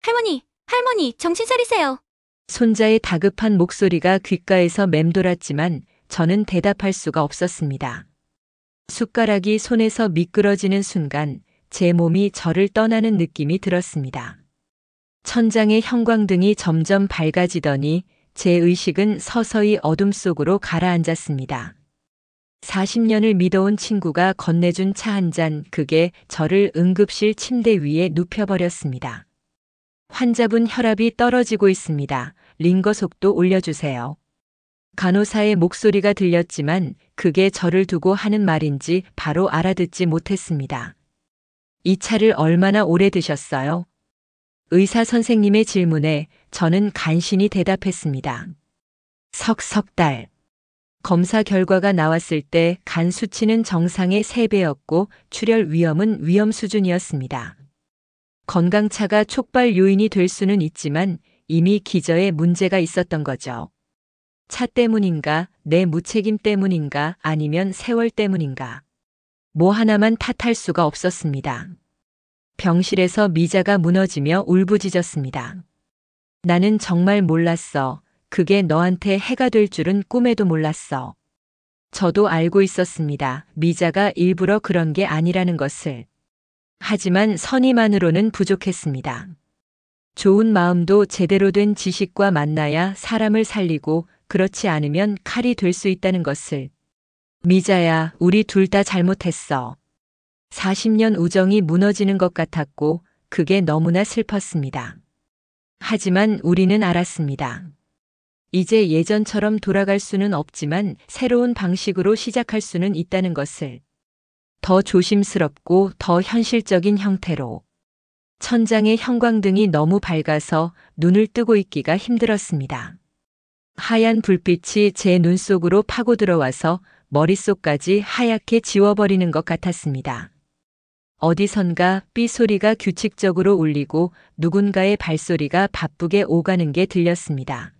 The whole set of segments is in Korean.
할머니, 할머니, 정신 차리세요. 손자의 다급한 목소리가 귓가에서 맴돌았지만 저는 대답할 수가 없었습니다. 숟가락이 손에서 미끄러지는 순간 제 몸이 저를 떠나는 느낌이 들었습니다. 천장의 형광등이 점점 밝아지더니 제 의식은 서서히 어둠 속으로 가라앉았습니다. 40년을 믿어온 친구가 건네준 차 한 잔, 그게 저를 응급실 침대 위에 눕혀버렸습니다. 환자분 혈압이 떨어지고 있습니다. 링거 속도 올려주세요. 간호사의 목소리가 들렸지만 그게 저를 두고 하는 말인지 바로 알아듣지 못했습니다. 이 차를 얼마나 오래 드셨어요? 의사 선생님의 질문에 저는 간신히 대답했습니다. 석 달. 검사 결과가 나왔을 때 간 수치는 정상의 3배였고 출혈 위험은 위험 수준이었습니다. 건강차가 촉발 요인이 될 수는 있지만 이미 기저에 문제가 있었던 거죠. 차 때문인가, 내 무책임 때문인가, 아니면 세월 때문인가. 뭐 하나만 탓할 수가 없었습니다. 병실에서 미자가 무너지며 울부짖었습니다. 나는 정말 몰랐어. 그게 너한테 해가 될 줄은 꿈에도 몰랐어. 저도 알고 있었습니다. 미자가 일부러 그런 게 아니라는 것을. 하지만 선의만으로는 부족했습니다. 좋은 마음도 제대로 된 지식과 만나야 사람을 살리고 그렇지 않으면 칼이 될 수 있다는 것을. 미자야, 우리 둘 다 잘못했어. 40년 우정이 무너지는 것 같았고 그게 너무나 슬펐습니다. 하지만 우리는 알았습니다. 이제 예전처럼 돌아갈 수는 없지만 새로운 방식으로 시작할 수는 있다는 것을. 더 조심스럽고 더 현실적인 형태로. 천장의 형광등이 너무 밝아서 눈을 뜨고 있기가 힘들었습니다. 하얀 불빛이 제 눈 속으로 파고 들어와서 머릿속까지 하얗게 지워버리는 것 같았습니다. 어디선가 삐소리가 규칙적으로 울리고 누군가의 발소리가 바쁘게 오가는 게 들렸습니다.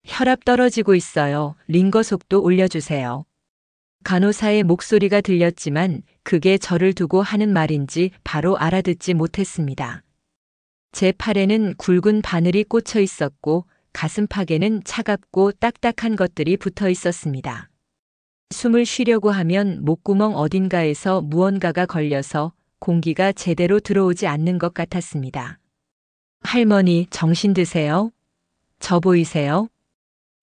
혈압 떨어지고 있어요. 링거 속도 올려주세요. 간호사의 목소리가 들렸지만 그게 저를 두고 하는 말인지 바로 알아듣지 못했습니다. 제 팔에는 굵은 바늘이 꽂혀 있었고 가슴팍에는 차갑고 딱딱한 것들이 붙어 있었습니다. 숨을 쉬려고 하면 목구멍 어딘가에서 무언가가 걸려서 공기가 제대로 들어오지 않는 것 같았습니다. 할머니, 정신 드세요? 저 보이세요?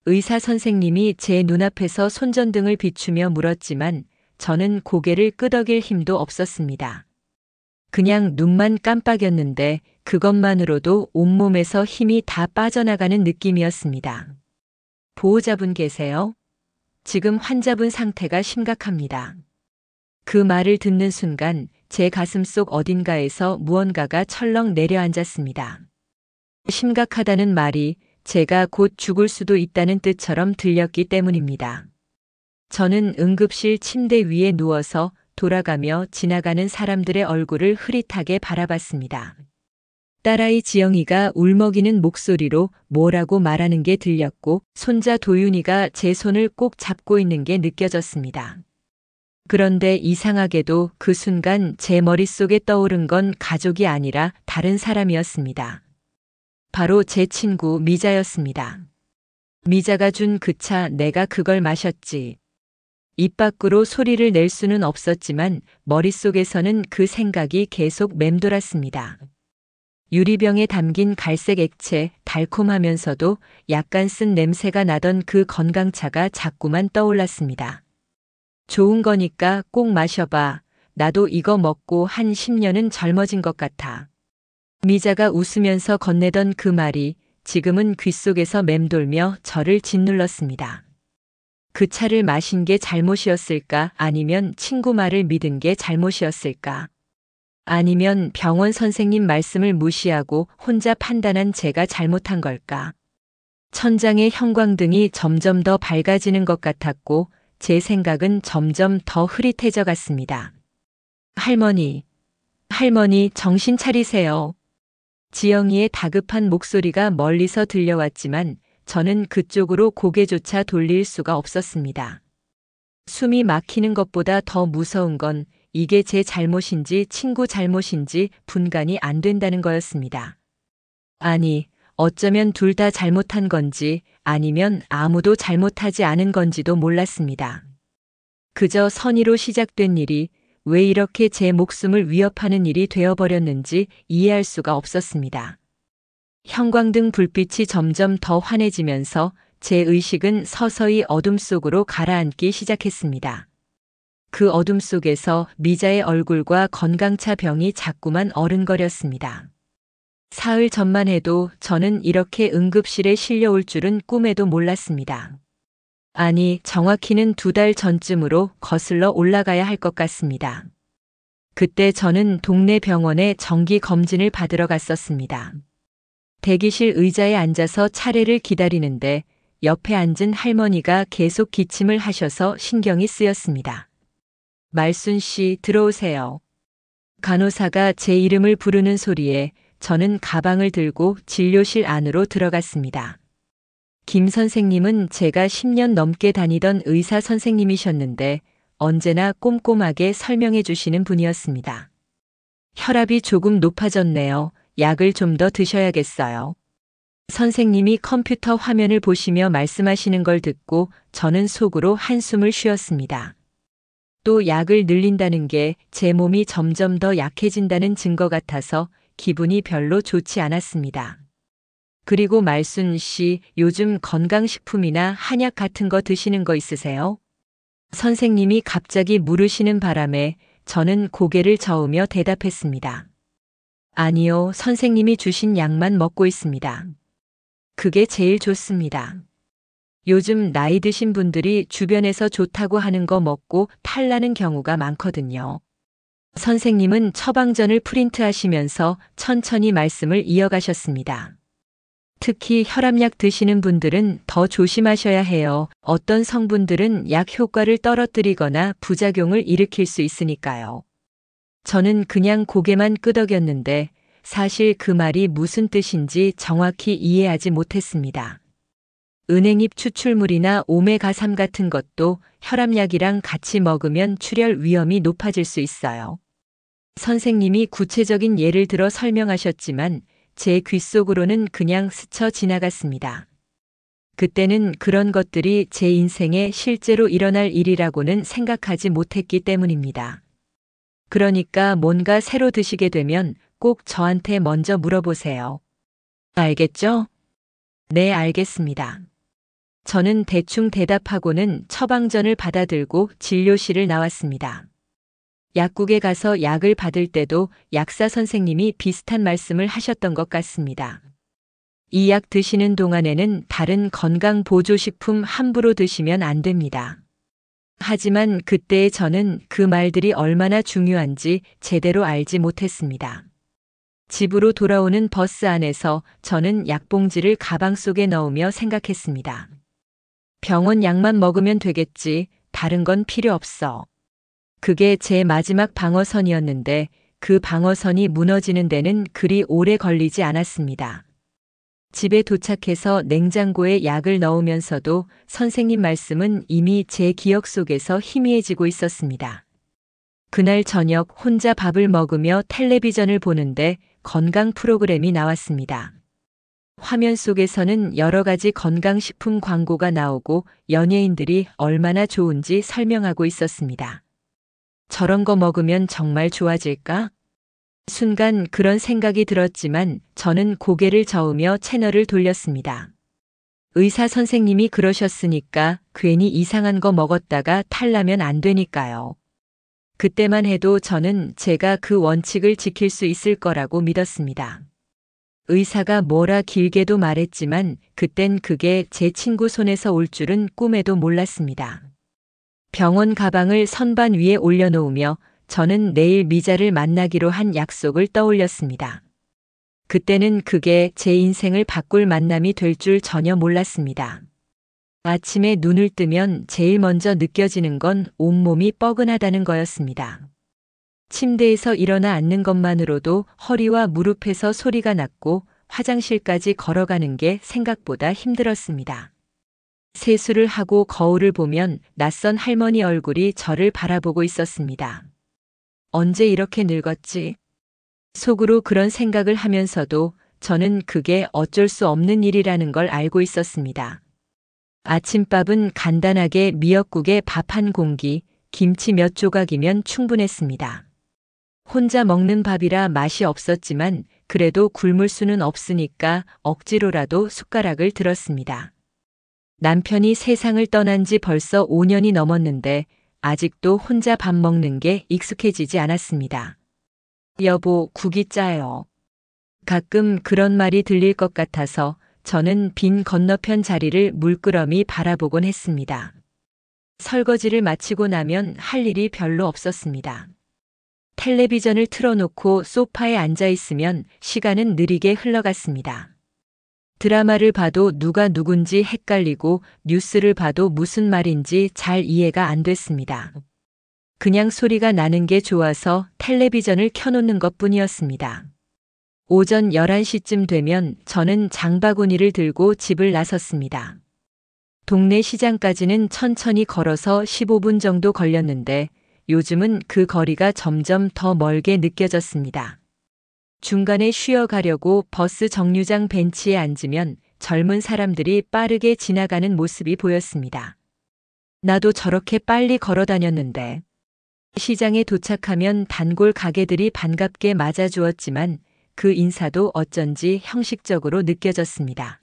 의사 선생님이 제 눈앞에서 손전등을 비추며 물었지만 저는 고개를 끄덕일 힘도 없었습니다. 그냥 눈만 깜빡였는데 그것만으로도 온몸에서 힘이 다 빠져나가는 느낌이었습니다. 보호자분 계세요? 지금 환자분 상태가 심각합니다. 그 말을 듣는 순간 제 가슴속 어딘가에서 무언가가 철렁 내려앉았습니다. 심각하다는 말이 제가 곧 죽을 수도 있다는 뜻처럼 들렸기 때문입니다. 저는 응급실 침대 위에 누워서 돌아가며 지나가는 사람들의 얼굴을 흐릿하게 바라봤습니다. 딸아이 지영이가 울먹이는 목소리로 뭐라고 말하는 게 들렸고 손자 도윤이가 제 손을 꼭 잡고 있는 게 느껴졌습니다. 그런데 이상하게도 그 순간 제 머릿속에 떠오른 건 가족이 아니라 다른 사람이었습니다. 바로 제 친구 미자였습니다. 미자가 준 그 차, 내가 그걸 마셨지. 입 밖으로 소리를 낼 수는 없었지만 머릿속에서는 그 생각이 계속 맴돌았습니다. 유리병에 담긴 갈색 액체, 달콤하면서도 약간 쓴 냄새가 나던 그 건강차가 자꾸만 떠올랐습니다. 좋은 거니까 꼭 마셔봐. 나도 이거 먹고 한 10년은 젊어진 것 같아. 미자가 웃으면서 건네던 그 말이 지금은 귓속에서 맴돌며 저를 짓눌렀습니다. 그 차를 마신 게 잘못이었을까? 아니면 친구 말을 믿은 게 잘못이었을까? 아니면 병원 선생님 말씀을 무시하고 혼자 판단한 제가 잘못한 걸까? 천장의 형광등이 점점 더 밝아지는 것 같았고 제 생각은 점점 더 흐릿해져 갔습니다. 할머니, 할머니, 정신 차리세요. 지영이의 다급한 목소리가 멀리서 들려왔지만 저는 그쪽으로 고개조차 돌릴 수가 없었습니다. 숨이 막히는 것보다 더 무서운 건 이게 제 잘못인지 친구 잘못인지 분간이 안 된다는 거였습니다. 아니, 어쩌면 둘 다 잘못한 건지 아니면 아무도 잘못하지 않은 건지도 몰랐습니다. 그저 선의로 시작된 일이 왜 이렇게 제 목숨을 위협하는 일이 되어버렸는지 이해할 수가 없었습니다. 형광등 불빛이 점점 더 환해지면서 제 의식은 서서히 어둠 속으로 가라앉기 시작했습니다. 그 어둠 속에서 미자의 얼굴과 건강차 병이 자꾸만 어른거렸습니다. 사흘 전만 해도 저는 이렇게 응급실에 실려올 줄은 꿈에도 몰랐습니다. 아니, 정확히는 2달 전쯤으로 거슬러 올라가야 할 것 같습니다. 그때 저는 동네 병원에 정기 검진을 받으러 갔었습니다. 대기실 의자에 앉아서 차례를 기다리는데 옆에 앉은 할머니가 계속 기침을 하셔서 신경이 쓰였습니다. 말순 씨, 들어오세요. 간호사가 제 이름을 부르는 소리에 저는 가방을 들고 진료실 안으로 들어갔습니다. 김 선생님은 제가 10년 넘게 다니던 의사 선생님이셨는데 언제나 꼼꼼하게 설명해 주시는 분이었습니다. 혈압이 조금 높아졌네요. 약을 좀 더 드셔야겠어요. 선생님이 컴퓨터 화면을 보시며 말씀하시는 걸 듣고 저는 속으로 한숨을 쉬었습니다. 또 약을 늘린다는 게 제 몸이 점점 더 약해진다는 증거 같아서 기분이 별로 좋지 않았습니다. 그리고 말순 씨, 요즘 건강식품이나 한약 같은 거 드시는 거 있으세요? 선생님이 갑자기 물으시는 바람에 저는 고개를 저으며 대답했습니다. 아니요, 선생님이 주신 약만 먹고 있습니다. 그게 제일 좋습니다. 요즘 나이 드신 분들이 주변에서 좋다고 하는 거 먹고 탈나는 경우가 많거든요. 선생님은 처방전을 프린트하시면서 천천히 말씀을 이어가셨습니다. 특히 혈압약 드시는 분들은 더 조심하셔야 해요. 어떤 성분들은 약 효과를 떨어뜨리거나 부작용을 일으킬 수 있으니까요. 저는 그냥 고개만 끄덕였는데 사실 그 말이 무슨 뜻인지 정확히 이해하지 못했습니다. 은행잎 추출물이나 오메가3 같은 것도 혈압약이랑 같이 먹으면 출혈 위험이 높아질 수 있어요. 선생님이 구체적인 예를 들어 설명하셨지만 제 귓속으로는 그냥 스쳐 지나갔습니다. 그때는 그런 것들이 제 인생에 실제로 일어날 일이라고는 생각하지 못했기 때문입니다. 그러니까 뭔가 새로 드시게 되면 꼭 저한테 먼저 물어보세요. 알겠죠? 네, 알겠습니다. 저는 대충 대답하고는 처방전을 받아들고 진료실을 나왔습니다. 약국에 가서 약을 받을 때도 약사 선생님이 비슷한 말씀을 하셨던 것 같습니다. 이 약 드시는 동안에는 다른 건강보조식품 함부로 드시면 안 됩니다. 하지만 그때의 저는 그 말들이 얼마나 중요한지 제대로 알지 못했습니다. 집으로 돌아오는 버스 안에서 저는 약봉지를 가방 속에 넣으며 생각했습니다. 병원 약만 먹으면 되겠지, 다른 건 필요 없어. 그게 제 마지막 방어선이었는데 그 방어선이 무너지는 데는 그리 오래 걸리지 않았습니다. 집에 도착해서 냉장고에 약을 넣으면서도 선생님 말씀은 이미 제 기억 속에서 희미해지고 있었습니다. 그날 저녁 혼자 밥을 먹으며 텔레비전을 보는데 건강 프로그램이 나왔습니다. 화면 속에서는 여러 가지 건강식품 광고가 나오고 연예인들이 얼마나 좋은지 설명하고 있었습니다. 저런 거 먹으면 정말 좋아질까? 순간 그런 생각이 들었지만 저는 고개를 저으며 채널을 돌렸습니다. 의사 선생님이 그러셨으니까 괜히 이상한 거 먹었다가 탈나면 안 되니까요. 그때만 해도 저는 제가 그 원칙을 지킬 수 있을 거라고 믿었습니다. 의사가 뭐라 길게도 말했지만 그땐 그게 제 친구 손에서 올 줄은 꿈에도 몰랐습니다. 병원 가방을 선반 위에 올려놓으며 저는 내일 미자를 만나기로 한 약속을 떠올렸습니다. 그때는 그게 제 인생을 바꿀 만남이 될 줄 전혀 몰랐습니다. 아침에 눈을 뜨면 제일 먼저 느껴지는 건 온몸이 뻐근하다는 거였습니다. 침대에서 일어나 앉는 것만으로도 허리와 무릎에서 소리가 났고 화장실까지 걸어가는 게 생각보다 힘들었습니다. 세수를 하고 거울을 보면 낯선 할머니 얼굴이 저를 바라보고 있었습니다. 언제 이렇게 늙었지? 속으로 그런 생각을 하면서도 저는 그게 어쩔 수 없는 일이라는 걸 알고 있었습니다. 아침밥은 간단하게 미역국에 밥 한 공기, 김치 몇 조각이면 충분했습니다. 혼자 먹는 밥이라 맛이 없었지만 그래도 굶을 수는 없으니까 억지로라도 숟가락을 들었습니다. 남편이 세상을 떠난 지 벌써 5년이 넘었는데 아직도 혼자 밥 먹는 게 익숙해지지 않았습니다. 여보, 국이 짜요. 가끔 그런 말이 들릴 것 같아서 저는 빈 건너편 자리를 물끄러미 바라보곤 했습니다. 설거지를 마치고 나면 할 일이 별로 없었습니다. 텔레비전을 틀어놓고 소파에 앉아 있으면 시간은 느리게 흘러갔습니다. 드라마를 봐도 누가 누군지 헷갈리고 뉴스를 봐도 무슨 말인지 잘 이해가 안 됐습니다. 그냥 소리가 나는 게 좋아서 텔레비전을 켜놓는 것뿐이었습니다. 오전 11시쯤 되면 저는 장바구니를 들고 집을 나섰습니다. 동네 시장까지는 천천히 걸어서 15분 정도 걸렸는데 요즘은 그 거리가 점점 더 멀게 느껴졌습니다. 중간에 쉬어가려고 버스 정류장 벤치에 앉으면 젊은 사람들이 빠르게 지나가는 모습이 보였습니다. 나도 저렇게 빨리 걸어 다녔는데. 시장에 도착하면 단골 가게들이 반갑게 맞아주었지만 그 인사도 어쩐지 형식적으로 느껴졌습니다.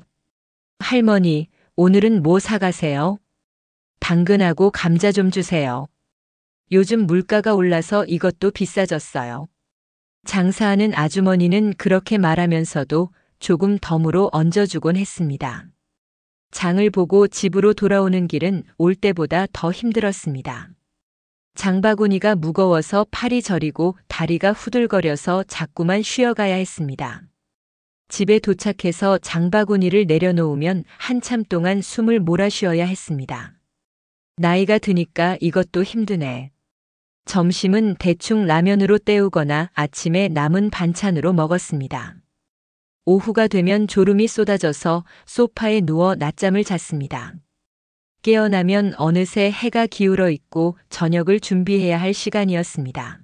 할머니, 오늘은 뭐 사가세요? 당근하고 감자 좀 주세요. 요즘 물가가 올라서 이것도 비싸졌어요. 장사하는 아주머니는 그렇게 말하면서도 조금 덤으로 얹어주곤 했습니다. 장을 보고 집으로 돌아오는 길은 올 때보다 더 힘들었습니다. 장바구니가 무거워서 팔이 저리고 다리가 후들거려서 자꾸만 쉬어가야 했습니다. 집에 도착해서 장바구니를 내려놓으면 한참 동안 숨을 몰아쉬어야 했습니다. 나이가 드니까 이것도 힘드네. 점심은 대충 라면으로 때우거나 아침에 남은 반찬으로 먹었습니다. 오후가 되면 졸음이 쏟아져서 소파에 누워 낮잠을 잤습니다. 깨어나면 어느새 해가 기울어 있고 저녁을 준비해야 할 시간이었습니다.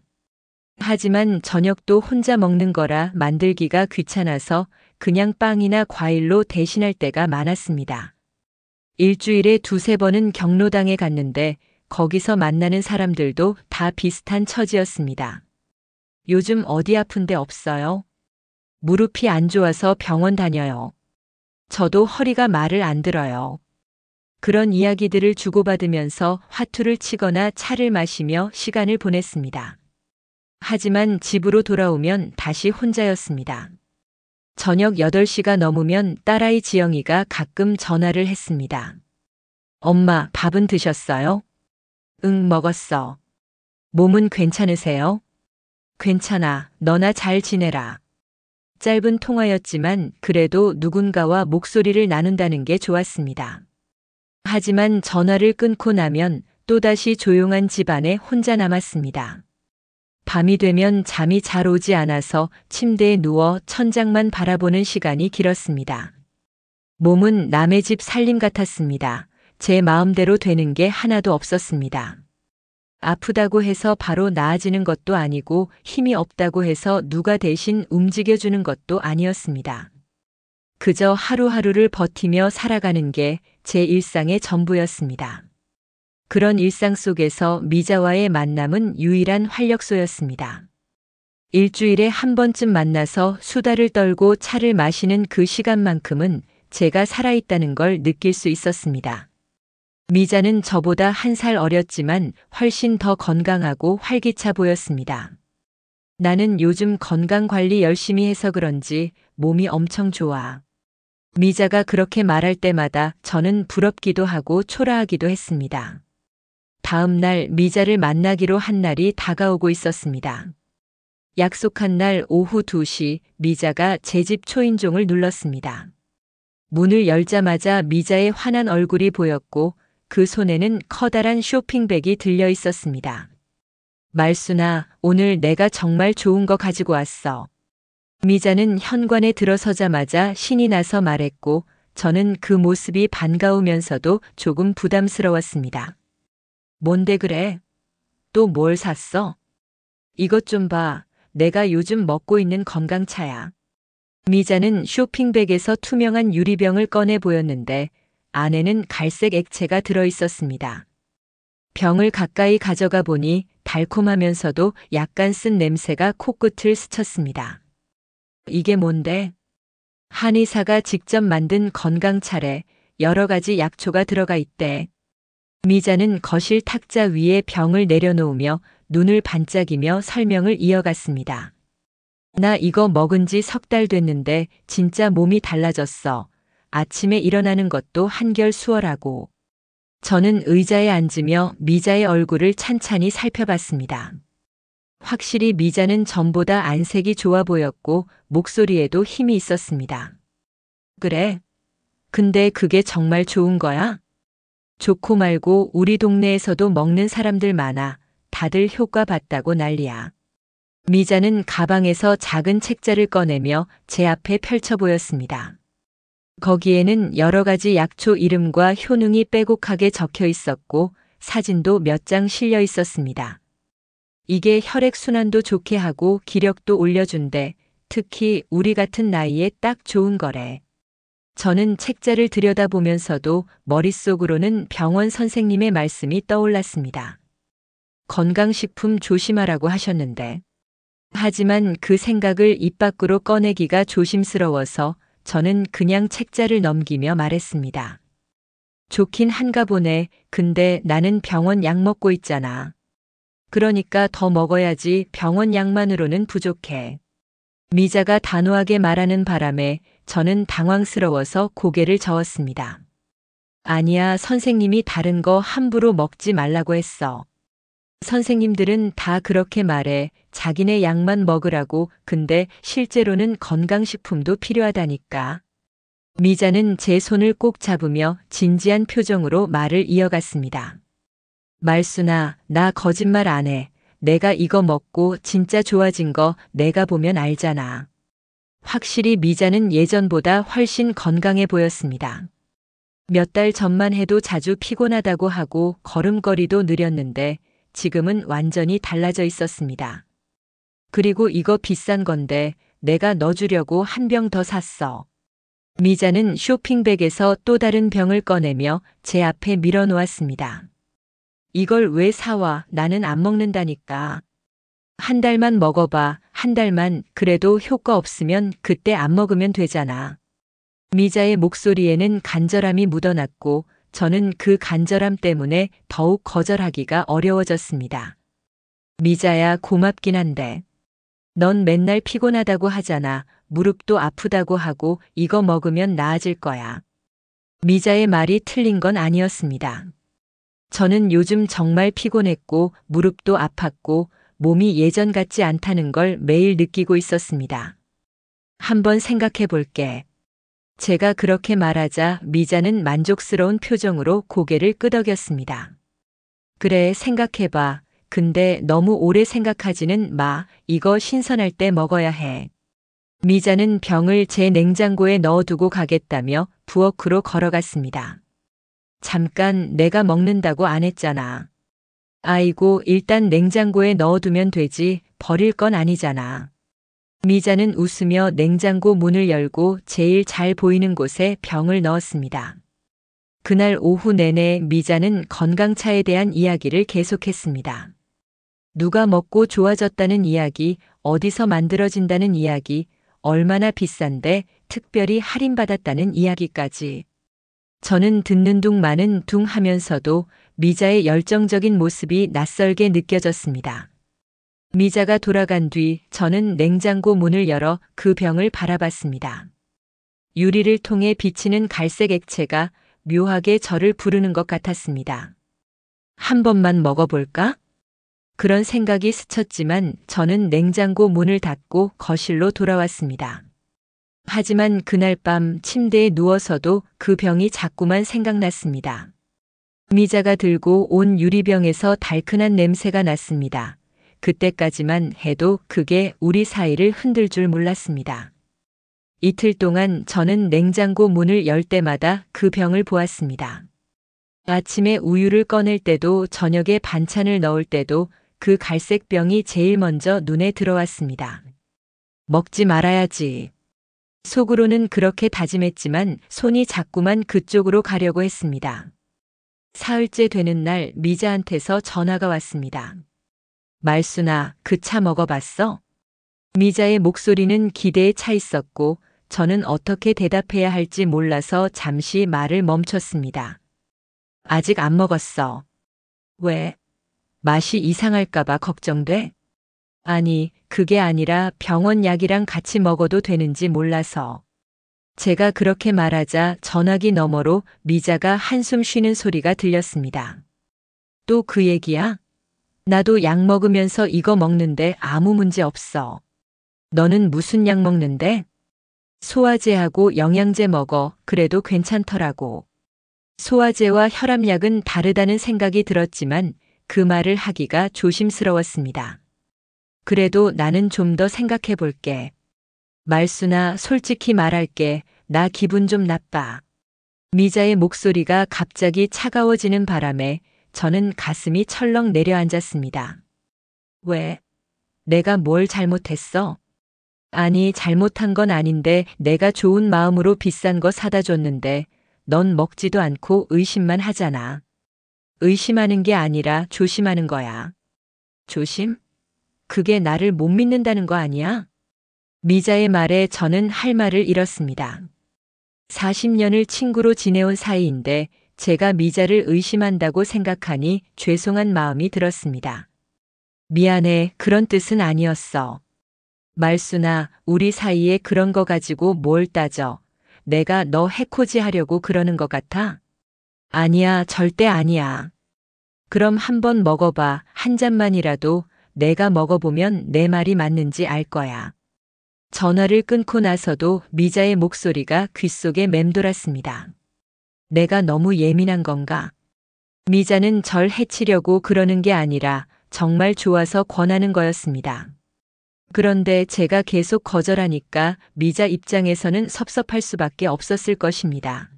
하지만 저녁도 혼자 먹는 거라 만들기가 귀찮아서 그냥 빵이나 과일로 대신할 때가 많았습니다. 일주일에 2~3번은 경로당에 갔는데 거기서 만나는 사람들도 다 비슷한 처지였습니다. 요즘 어디 아픈 데 없어요? 무릎이 안 좋아서 병원 다녀요. 저도 허리가 말을 안 들어요. 그런 이야기들을 주고받으면서 화투를 치거나 차를 마시며 시간을 보냈습니다. 하지만 집으로 돌아오면 다시 혼자였습니다. 저녁 8시가 넘으면 딸아이 지영이가 가끔 전화를 했습니다. 엄마, 밥은 드셨어요? 응, 먹었어. 몸은 괜찮으세요? 괜찮아. 너나 잘 지내라. 짧은 통화였지만 그래도 누군가와 목소리를 나눈다는 게 좋았습니다. 하지만 전화를 끊고 나면 또다시 조용한 집 안에 혼자 남았습니다. 밤이 되면 잠이 잘 오지 않아서 침대에 누워 천장만 바라보는 시간이 길었습니다. 몸은 남의 집 살림 같았습니다. 제 마음대로 되는 게 하나도 없었습니다. 아프다고 해서 바로 나아지는 것도 아니고 힘이 없다고 해서 누가 대신 움직여주는 것도 아니었습니다. 그저 하루하루를 버티며 살아가는 게 제 일상의 전부였습니다. 그런 일상 속에서 미자와의 만남은 유일한 활력소였습니다. 일주일에 한 번쯤 만나서 수다를 떨고 차를 마시는 그 시간만큼은 제가 살아있다는 걸 느낄 수 있었습니다. 미자는 저보다 1살 어렸지만 훨씬 더 건강하고 활기차 보였습니다. 나는 요즘 건강 관리 열심히 해서 그런지 몸이 엄청 좋아. 미자가 그렇게 말할 때마다 저는 부럽기도 하고 초라하기도 했습니다. 다음 날 미자를 만나기로 한 날이 다가오고 있었습니다. 약속한 날 오후 2시 미자가 제 집 초인종을 눌렀습니다. 문을 열자마자 미자의 환한 얼굴이 보였고 그 손에는 커다란 쇼핑백이 들려 있었습니다. 말순아, 오늘 내가 정말 좋은 거 가지고 왔어. 미자는 현관에 들어서자마자 신이 나서 말했고 저는 그 모습이 반가우면서도 조금 부담스러웠습니다. 뭔데 그래? 또 뭘 샀어? 이것 좀 봐. 내가 요즘 먹고 있는 건강차야. 미자는 쇼핑백에서 투명한 유리병을 꺼내 보였는데 안에는 갈색 액체가 들어 있었습니다. 병을 가까이 가져가 보니 달콤하면서도 약간 쓴 냄새가 코끝을 스쳤습니다. 이게 뭔데? 한의사가 직접 만든 건강차래 여러 가지 약초가 들어가 있대. 미자는 거실 탁자 위에 병을 내려놓으며 눈을 반짝이며 설명을 이어갔습니다. 나 이거 먹은 지 3달 됐는데 진짜 몸이 달라졌어. 아침에 일어나는 것도 한결 수월하고. 저는 의자에 앉으며 미자의 얼굴을 찬찬히 살펴봤습니다. 확실히 미자는 전보다 안색이 좋아 보였고 목소리에도 힘이 있었습니다. 그래? 근데 그게 정말 좋은 거야? 좋고 말고 우리 동네에서도 먹는 사람들 많아. 다들 효과 봤다고 난리야. 미자는 가방에서 작은 책자를 꺼내며 제 앞에 펼쳐 보였습니다. 거기에는 여러 가지 약초 이름과 효능이 빼곡하게 적혀 있었고 사진도 몇 장 실려 있었습니다. 이게 혈액순환도 좋게 하고 기력도 올려준대. 특히 우리 같은 나이에 딱 좋은 거래. 저는 책자를 들여다보면서도 머릿속으로는 병원 선생님의 말씀이 떠올랐습니다. 건강식품 조심하라고 하셨는데. 하지만 그 생각을 입 밖으로 꺼내기가 조심스러워서 저는 그냥 책자를 넘기며 말했습니다. 좋긴 한가 보네. 근데 나는 병원 약 먹고 있잖아. 그러니까 더 먹어야지. 병원 약만으로는 부족해. 미자가 단호하게 말하는 바람에 저는 당황스러워서 고개를 저었습니다. 아니야, 선생님이 다른 거 함부로 먹지 말라고 했어. 선생님들은 다 그렇게 말해. 자기네 약만 먹으라고. 근데 실제로는 건강식품도 필요하다니까. 미자는 제 손을 꼭 잡으며 진지한 표정으로 말을 이어갔습니다. 말순아, 나 거짓말 안 해. 내가 이거 먹고 진짜 좋아진 거 내가 보면 알잖아. 확실히 미자는 예전보다 훨씬 건강해 보였습니다. 몇 달 전만 해도 자주 피곤하다고 하고 걸음걸이도 느렸는데 지금은 완전히 달라져 있었습니다. 그리고 이거 비싼 건데 내가 넣어주려고 한 병 더 샀어. 미자는 쇼핑백에서 또 다른 병을 꺼내며 제 앞에 밀어놓았습니다. 이걸 왜 사와? 나는 안 먹는다니까. 한 달만 먹어봐. 한 달만. 그래도 효과 없으면 그때 안 먹으면 되잖아. 미자의 목소리에는 간절함이 묻어났고 저는 그 간절함 때문에 더욱 거절하기가 어려워졌습니다. 미자야, 고맙긴 한데. 넌 맨날 피곤하다고 하잖아. 무릎도 아프다고 하고 이거 먹으면 나아질 거야. 미자의 말이 틀린 건 아니었습니다. 저는 요즘 정말 피곤했고 무릎도 아팠고 몸이 예전 같지 않다는 걸 매일 느끼고 있었습니다. 한번 생각해 볼게. 제가 그렇게 말하자 미자는 만족스러운 표정으로 고개를 끄덕였습니다. 그래, 생각해봐. 근데 너무 오래 생각하지는 마. 이거 신선할 때 먹어야 해. 미자는 병을 제 냉장고에 넣어두고 가겠다며 부엌으로 걸어갔습니다. 잠깐, 내가 먹는다고 안 했잖아. 아이고, 일단 냉장고에 넣어두면 되지. 버릴 건 아니잖아. 미자는 웃으며 냉장고 문을 열고 제일 잘 보이는 곳에 병을 넣었습니다. 그날 오후 내내 미자는 건강차에 대한 이야기를 계속했습니다. 누가 먹고 좋아졌다는 이야기, 어디서 만들어진다는 이야기, 얼마나 비싼데 특별히 할인받았다는 이야기까지. 저는 듣는 둥 마는 둥 하면서도 미자의 열정적인 모습이 낯설게 느껴졌습니다. 미자가 돌아간 뒤 저는 냉장고 문을 열어 그 병을 바라봤습니다. 유리를 통해 비치는 갈색 액체가 묘하게 저를 부르는 것 같았습니다. 한 번만 먹어볼까? 그런 생각이 스쳤지만 저는 냉장고 문을 닫고 거실로 돌아왔습니다. 하지만 그날 밤 침대에 누워서도 그 병이 자꾸만 생각났습니다. 미자가 들고 온 유리병에서 달큰한 냄새가 났습니다. 그때까지만 해도 그게 우리 사이를 흔들 줄 몰랐습니다. 이틀 동안 저는 냉장고 문을 열 때마다 그 병을 보았습니다. 아침에 우유를 꺼낼 때도 저녁에 반찬을 넣을 때도 그 갈색 병이 제일 먼저 눈에 들어왔습니다. 먹지 말아야지. 속으로는 그렇게 다짐했지만 손이 자꾸만 그쪽으로 가려고 했습니다. 사흘째 되는 날 미자한테서 전화가 왔습니다. 말순아, 그 차 먹어봤어? 미자의 목소리는 기대에 차 있었고 저는 어떻게 대답해야 할지 몰라서 잠시 말을 멈췄습니다. 아직 안 먹었어. 왜? 맛이 이상할까봐 걱정돼? 아니, 그게 아니라 병원 약이랑 같이 먹어도 되는지 몰라서. 제가 그렇게 말하자 전화기 너머로 미자가 한숨 쉬는 소리가 들렸습니다. 또 그 얘기야? 나도 약 먹으면서 이거 먹는데 아무 문제 없어. 너는 무슨 약 먹는데? 소화제하고 영양제 먹어. 그래도 괜찮더라고. 소화제와 혈압약은 다르다는 생각이 들었지만 그 말을 하기가 조심스러웠습니다. 그래도 나는 좀 더 생각해 볼게. 말순아, 솔직히 말할게. 나 기분 좀 나빠. 미자의 목소리가 갑자기 차가워지는 바람에 저는 가슴이 철렁 내려앉았습니다. 왜? 내가 뭘 잘못했어? 아니, 잘못한 건 아닌데 내가 좋은 마음으로 비싼 거 사다 줬는데 넌 먹지도 않고 의심만 하잖아. 의심하는 게 아니라 조심하는 거야. 조심? 그게 나를 못 믿는다는 거 아니야? 미자의 말에 저는 할 말을 잃었습니다. 40년을 친구로 지내온 사이인데 제가 미자를 의심한다고 생각하니 죄송한 마음이 들었습니다. 미안해, 그런 뜻은 아니었어. 말순아, 우리 사이에 그런 거 가지고 뭘 따져. 내가 너 해코지 하려고 그러는 것 같아? 아니야, 절대 아니야. 그럼 한번 먹어봐. 한 잔만이라도. 내가 먹어보면 내 말이 맞는지 알 거야. 전화를 끊고 나서도 미자의 목소리가 귓속에 맴돌았습니다. 내가 너무 예민한 건가? 미자는 절 해치려고 그러는 게 아니라 정말 좋아서 권하는 거였습니다. 그런데 제가 계속 거절하니까 미자 입장에서는 섭섭할 수밖에 없었을 것입니다.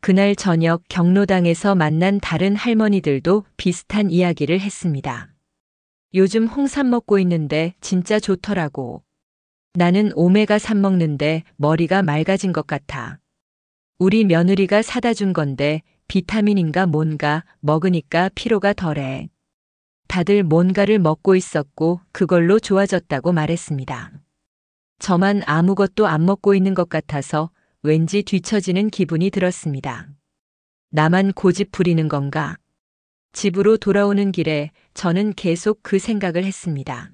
그날 저녁 경로당에서 만난 다른 할머니들도 비슷한 이야기를 했습니다. 요즘 홍삼 먹고 있는데 진짜 좋더라고. 나는 오메가3 먹는데 머리가 맑아진 것 같아. 우리 며느리가 사다 준 건데 비타민인가 뭔가 먹으니까 피로가 덜해. 다들 뭔가를 먹고 있었고 그걸로 좋아졌다고 말했습니다. 저만 아무것도 안 먹고 있는 것 같아서 왠지 뒤처지는 기분이 들었습니다. 나만 고집 부리는 건가? 집으로 돌아오는 길에 저는 계속 그 생각을 했습니다.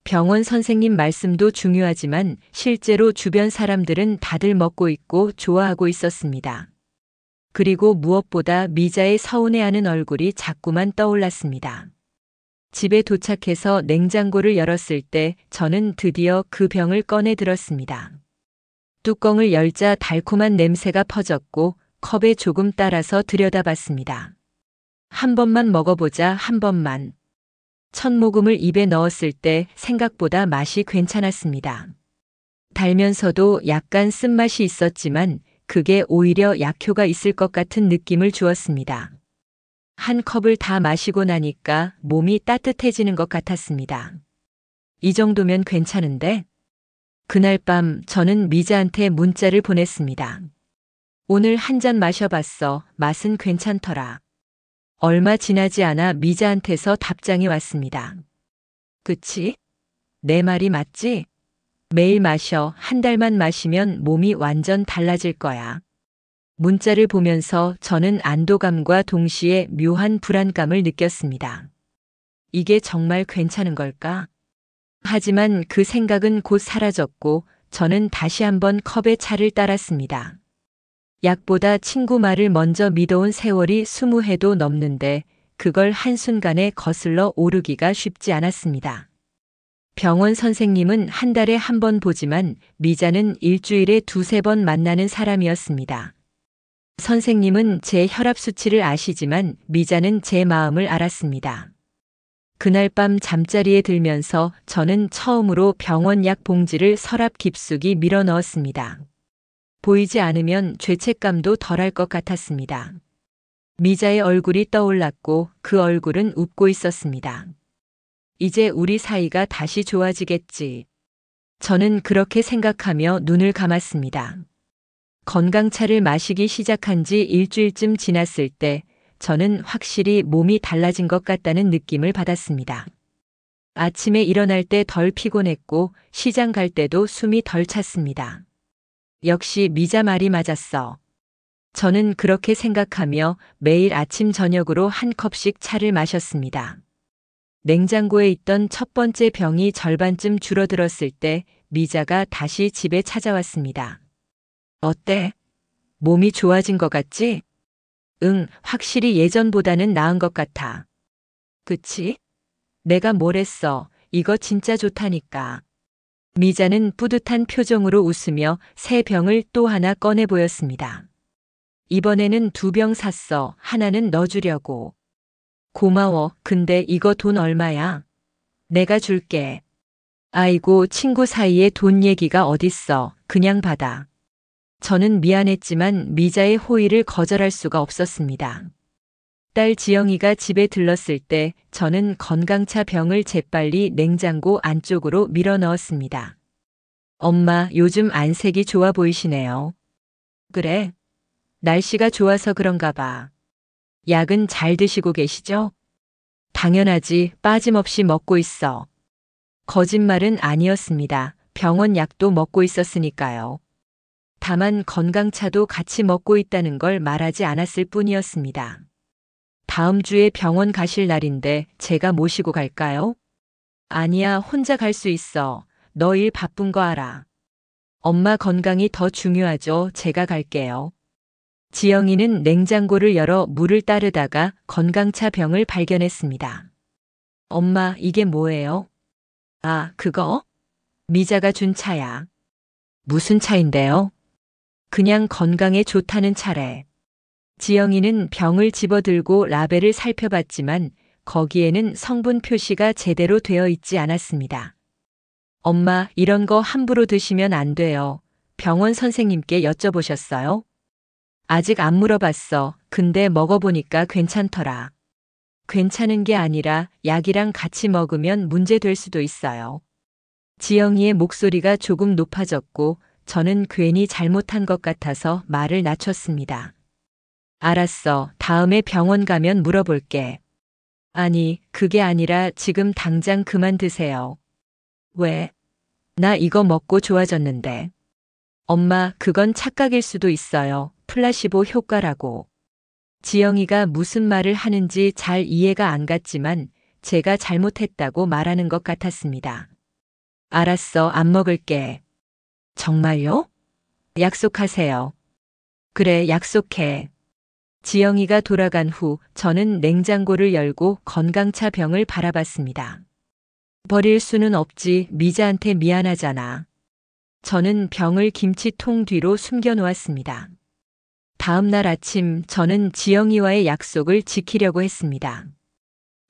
병원 선생님 말씀도 중요하지만 실제로 주변 사람들은 다들 먹고 있고 좋아하고 있었습니다. 그리고 무엇보다 미자의 서운해하는 얼굴이 자꾸만 떠올랐습니다. 집에 도착해서 냉장고를 열었을 때 저는 드디어 그 병을 꺼내 들었습니다. 뚜껑을 열자 달콤한 냄새가 퍼졌고 컵에 조금 따라서 들여다봤습니다. 한 번만 먹어보자, 한 번만. 첫 모금을 입에 넣었을 때 생각보다 맛이 괜찮았습니다. 달면서도 약간 쓴맛이 있었지만 그게 오히려 약효가 있을 것 같은 느낌을 주었습니다. 한 컵을 다 마시고 나니까 몸이 따뜻해지는 것 같았습니다. 이 정도면 괜찮은데? 그날 밤 저는 미자한테 문자를 보냈습니다. 오늘 한 잔 마셔봤어. 맛은 괜찮더라. 얼마 지나지 않아 미자한테서 답장이 왔습니다. 그치? 내 말이 맞지? 매일 마셔. 한 달만 마시면 몸이 완전 달라질 거야. 문자를 보면서 저는 안도감과 동시에 묘한 불안감을 느꼈습니다. 이게 정말 괜찮은 걸까? 하지만 그 생각은 곧 사라졌고 저는 다시 한번 컵에 차를 따랐습니다. 약보다 친구 말을 먼저 믿어온 세월이 20해도 넘는데 그걸 한순간에 거슬러 오르기가 쉽지 않았습니다. 병원 선생님은 한 달에 한 번 보지만 미자는 일주일에 2~3번 만나는 사람이었습니다. 선생님은 제 혈압 수치를 아시지만 미자는 제 마음을 알았습니다. 그날 밤 잠자리에 들면서 저는 처음으로 병원 약 봉지를 서랍 깊숙이 밀어 넣었습니다. 보이지 않으면 죄책감도 덜할 것 같았습니다. 미자의 얼굴이 떠올랐고 그 얼굴은 웃고 있었습니다. 이제 우리 사이가 다시 좋아지겠지. 저는 그렇게 생각하며 눈을 감았습니다. 건강차를 마시기 시작한 지 일주일쯤 지났을 때 저는 확실히 몸이 달라진 것 같다는 느낌을 받았습니다. 아침에 일어날 때 덜 피곤했고 시장 갈 때도 숨이 덜 찼습니다. 역시 미자 말이 맞았어. 저는 그렇게 생각하며 매일 아침 저녁으로 한 컵씩 차를 마셨습니다. 냉장고에 있던 첫 번째 병이 절반쯤 줄어들었을 때 미자가 다시 집에 찾아왔습니다. 어때? 몸이 좋아진 것 같지? 응, 확실히 예전보다는 나은 것 같아. 그치? 내가 뭘 했어. 이거 진짜 좋다니까. 미자는 뿌듯한 표정으로 웃으며 새 병을 또 하나 꺼내 보였습니다. 이번에는 2병 샀어. 하나는 너 주려고. 고마워. 근데 이거 돈 얼마야? 내가 줄게. 아이고, 친구 사이에 돈 얘기가 어딨어. 그냥 받아. 저는 미안했지만 미자의 호의를 거절할 수가 없었습니다. 딸 지영이가 집에 들렀을 때 저는 건강차 병을 재빨리 냉장고 안쪽으로 밀어 넣었습니다. 엄마, 요즘 안색이 좋아 보이시네요. 그래? 날씨가 좋아서 그런가 봐. 약은 잘 드시고 계시죠? 당연하지, 빠짐없이 먹고 있어. 거짓말은 아니었습니다. 병원 약도 먹고 있었으니까요. 다만 건강차도 같이 먹고 있다는 걸 말하지 않았을 뿐이었습니다. 다음 주에 병원 가실 날인데 제가 모시고 갈까요? 아니야, 혼자 갈 수 있어. 너 일 바쁜 거 알아. 엄마 건강이 더 중요하죠. 제가 갈게요. 지영이는 냉장고를 열어 물을 따르다가 건강차 병을 발견했습니다. 엄마, 이게 뭐예요? 아, 그거? 미자가 준 차야. 무슨 차인데요? 그냥 건강에 좋다는 차래. 지영이는 병을 집어들고 라벨을 살펴봤지만 거기에는 성분 표시가 제대로 되어 있지 않았습니다. 엄마, 이런 거 함부로 드시면 안 돼요. 병원 선생님께 여쭤보셨어요? 아직 안 물어봤어. 근데 먹어보니까 괜찮더라. 괜찮은 게 아니라 약이랑 같이 먹으면 문제 될 수도 있어요. 지영이의 목소리가 조금 높아졌고 저는 괜히 잘못한 것 같아서 말을 낮췄습니다. 알았어. 다음에 병원 가면 물어볼게. 아니, 그게 아니라 지금 당장 그만 드세요. 왜? 나 이거 먹고 좋아졌는데. 엄마, 그건 착각일 수도 있어요. 플라시보 효과라고. 지영이가 무슨 말을 하는지 잘 이해가 안 갔지만 제가 잘못했다고 말하는 것 같았습니다. 알았어, 안 먹을게. 정말요? 약속하세요. 그래, 약속해. 지영이가 돌아간 후 저는 냉장고를 열고 건강차 병을 바라봤습니다. 버릴 수는 없지. 미자한테 미안하잖아. 저는 병을 김치통 뒤로 숨겨놓았습니다. 다음 날 아침 저는 지영이와의 약속을 지키려고 했습니다.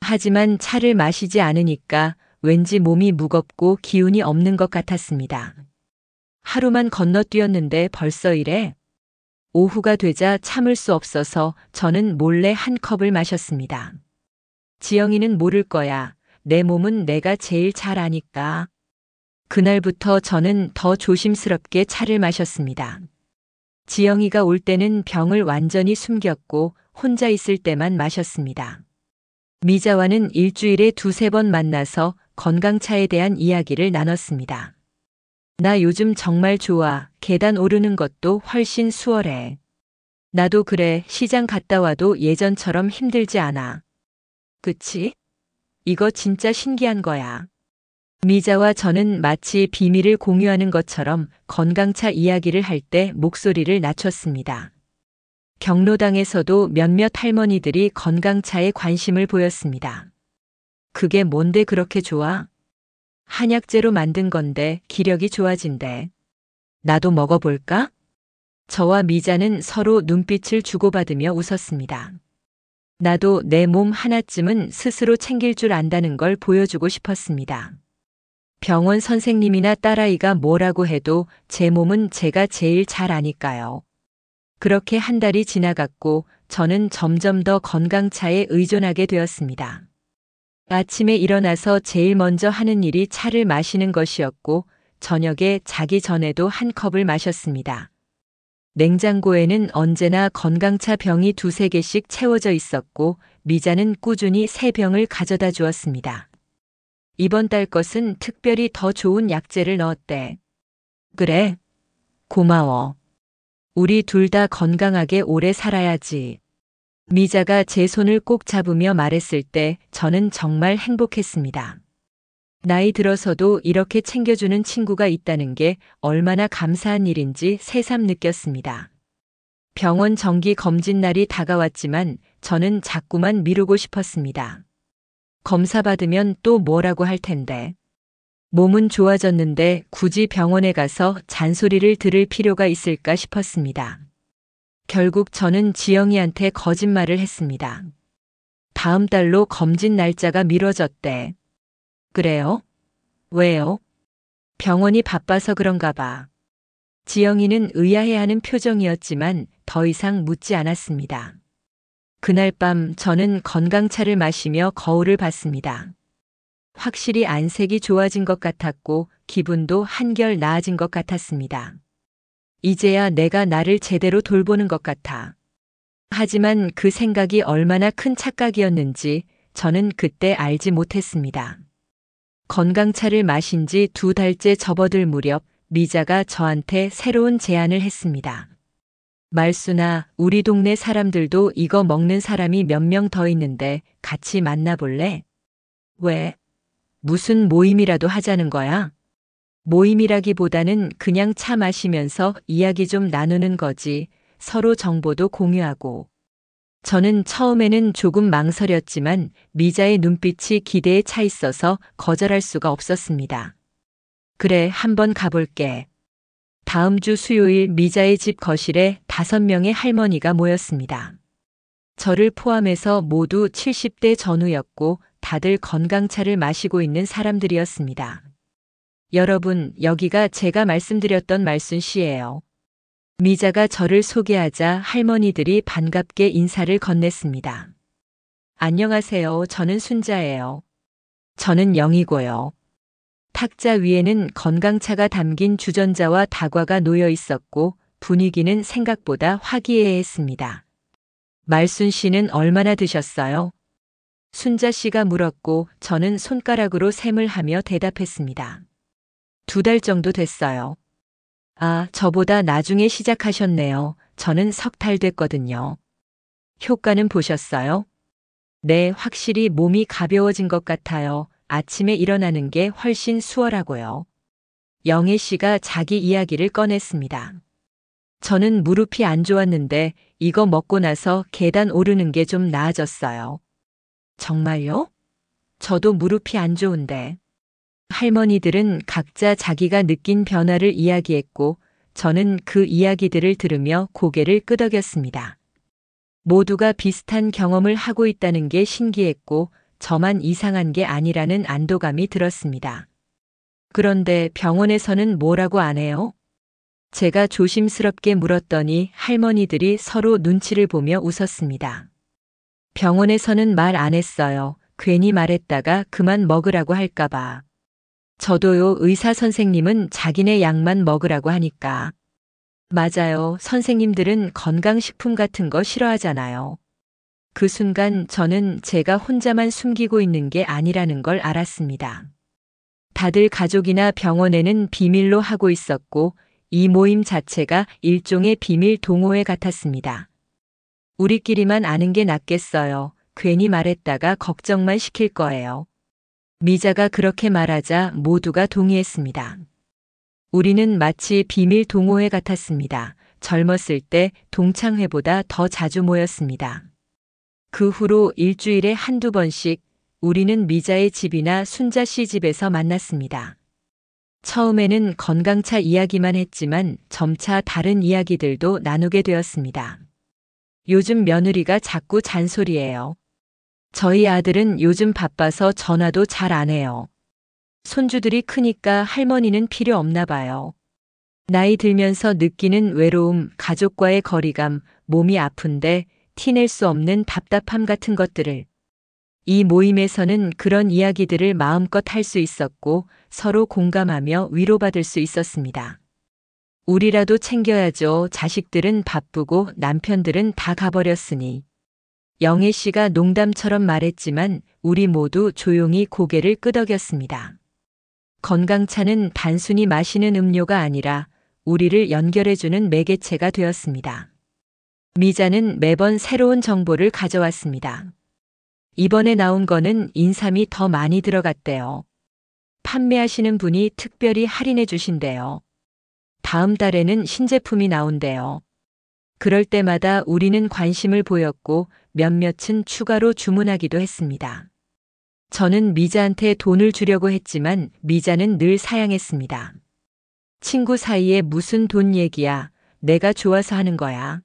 하지만 차를 마시지 않으니까 왠지 몸이 무겁고 기운이 없는 것 같았습니다. 하루만 건너뛰었는데 벌써 이래? 오후가 되자 참을 수 없어서 저는 몰래 한 컵을 마셨습니다. 지영이는 모를 거야. 내 몸은 내가 제일 잘 아니까. 그날부터 저는 더 조심스럽게 차를 마셨습니다. 지영이가 올 때는 병을 완전히 숨겼고 혼자 있을 때만 마셨습니다. 미자와는 일주일에 2~3번 만나서 건강차에 대한 이야기를 나눴습니다. 나 요즘 정말 좋아. 계단 오르는 것도 훨씬 수월해. 나도 그래. 시장 갔다 와도 예전처럼 힘들지 않아. 그치? 이거 진짜 신기한 거야. 미자와 저는 마치 비밀을 공유하는 것처럼 건강차 이야기를 할 때 목소리를 낮췄습니다. 경로당에서도 몇몇 할머니들이 건강차에 관심을 보였습니다. 그게 뭔데 그렇게 좋아? 한약재로 만든 건데 기력이 좋아진대. 나도 먹어볼까? 저와 미자는 서로 눈빛을 주고받으며 웃었습니다. 나도 내 몸 하나쯤은 스스로 챙길 줄 안다는 걸 보여주고 싶었습니다. 병원 선생님이나 딸아이가 뭐라고 해도 제 몸은 제가 제일 잘 아니까요. 그렇게 한 달이 지나갔고 저는 점점 더 건강차에 의존하게 되었습니다. 아침에 일어나서 제일 먼저 하는 일이 차를 마시는 것이었고 저녁에 자기 전에도 한 컵을 마셨습니다. 냉장고에는 언제나 건강차 병이 두세 개씩 채워져 있었고 미자는 꾸준히 세 병을 가져다 주었습니다. 이번 달 것은 특별히 더 좋은 약재를 넣었대. 그래. 고마워. 우리 둘 다 건강하게 오래 살아야지. 미자가 제 손을 꼭 잡으며 말했을 때 저는 정말 행복했습니다. 나이 들어서도 이렇게 챙겨주는 친구가 있다는 게 얼마나 감사한 일인지 새삼 느꼈습니다. 병원 정기 검진 날이 다가왔지만 저는 자꾸만 미루고 싶었습니다. 검사 받으면 또 뭐라고 할 텐데. 몸은 좋아졌는데 굳이 병원에 가서 잔소리를 들을 필요가 있을까 싶었습니다. 결국 저는 지영이한테 거짓말을 했습니다. 다음 달로 검진 날짜가 미뤄졌대. 그래요? 왜요? 병원이 바빠서 그런가 봐. 지영이는 의아해하는 표정이었지만 더 이상 묻지 않았습니다. 그날 밤 저는 건강차를 마시며 거울을 봤습니다. 확실히 안색이 좋아진 것 같았고 기분도 한결 나아진 것 같았습니다. 이제야 내가 나를 제대로 돌보는 것 같아. 하지만 그 생각이 얼마나 큰 착각이었는지 저는 그때 알지 못했습니다. 건강차를 마신 지 2달째 접어들 무렵 미자가 저한테 새로운 제안을 했습니다. 말순아, 우리 동네 사람들도 이거 먹는 사람이 몇 명 더 있는데 같이 만나볼래? 왜? 무슨 모임이라도 하자는 거야? 모임이라기보다는 그냥 차 마시면서 이야기 좀 나누는 거지. 서로 정보도 공유하고. 저는 처음에는 조금 망설였지만 미자의 눈빛이 기대에 차 있어서 거절할 수가 없었습니다. 그래, 한번 가볼게. 다음 주 수요일 미자의 집 거실에 5명의 할머니가 모였습니다. 저를 포함해서 모두 70대 전후였고 다들 건강차를 마시고 있는 사람들이었습니다. 여러분, 여기가 제가 말씀드렸던 말순씨예요. 미자가 저를 소개하자 할머니들이 반갑게 인사를 건넸습니다. 안녕하세요. 저는 순자예요. 저는 영이고요. 탁자 위에는 건강차가 담긴 주전자와 다과가 놓여 있었고 분위기는 생각보다 화기애애했습니다. 말순 씨는 얼마나 드셨어요? 순자 씨가 물었고 저는 손가락으로 셈을 하며 대답했습니다. 2달 정도 됐어요. 아, 저보다 나중에 시작하셨네요. 저는 3달 됐거든요. 효과는 보셨어요? 네, 확실히 몸이 가벼워진 것 같아요. 아침에 일어나는 게 훨씬 수월하고요. 영애 씨가 자기 이야기를 꺼냈습니다. 저는 무릎이 안 좋았는데 이거 먹고 나서 계단 오르는 게 좀 나아졌어요. 정말요? 저도 무릎이 안 좋은데. 할머니들은 각자 자기가 느낀 변화를 이야기했고 저는 그 이야기들을 들으며 고개를 끄덕였습니다. 모두가 비슷한 경험을 하고 있다는 게 신기했고 저만 이상한 게 아니라는 안도감이 들었습니다. 그런데 병원에서는 뭐라고 안 해요? 제가 조심스럽게 물었더니 할머니들이 서로 눈치를 보며 웃었습니다. 병원에서는 말 안 했어요. 괜히 말했다가 그만 먹으라고 할까봐. 저도요, 의사 선생님은 자기네 약만 먹으라고 하니까. 맞아요. 선생님들은 건강식품 같은 거 싫어하잖아요. 그 순간 저는 제가 혼자만 숨기고 있는 게 아니라는 걸 알았습니다. 다들 가족이나 병원에는 비밀로 하고 있었고 이 모임 자체가 일종의 비밀 동호회 같았습니다. 우리끼리만 아는 게 낫겠어요. 괜히 말했다가 걱정만 시킬 거예요. 미자가 그렇게 말하자 모두가 동의했습니다. 우리는 마치 비밀 동호회 같았습니다. 젊었을 때 동창회보다 더 자주 모였습니다. 그 후로 일주일에 한두 번씩 우리는 미자의 집이나 순자 씨 집에서 만났습니다. 처음에는 건강차 이야기만 했지만 점차 다른 이야기들도 나누게 되었습니다. 요즘 며느리가 자꾸 잔소리해요. 저희 아들은 요즘 바빠서 전화도 잘 안 해요. 손주들이 크니까 할머니는 필요 없나 봐요. 나이 들면서 느끼는 외로움, 가족과의 거리감, 몸이 아픈데 티낼 수 없는 답답함 같은 것들을 이 모임에서는 그런 이야기들을 마음껏 할 수 있었고 서로 공감하며 위로받을 수 있었습니다. 우리라도 챙겨야죠. 자식들은 바쁘고 남편들은 다 가버렸으니. 영애 씨가 농담처럼 말했지만 우리 모두 조용히 고개를 끄덕였습니다. 건강차는 단순히 마시는 음료가 아니라 우리를 연결해주는 매개체가 되었습니다. 미자는 매번 새로운 정보를 가져왔습니다. 이번에 나온 거는 인삼이 더 많이 들어갔대요. 판매하시는 분이 특별히 할인해 주신대요. 다음 달에는 신제품이 나온대요. 그럴 때마다 우리는 관심을 보였고 몇몇은 추가로 주문하기도 했습니다. 저는 미자한테 돈을 주려고 했지만 미자는 늘 사양했습니다. 친구 사이에 무슨 돈 얘기야. 내가 좋아서 하는 거야.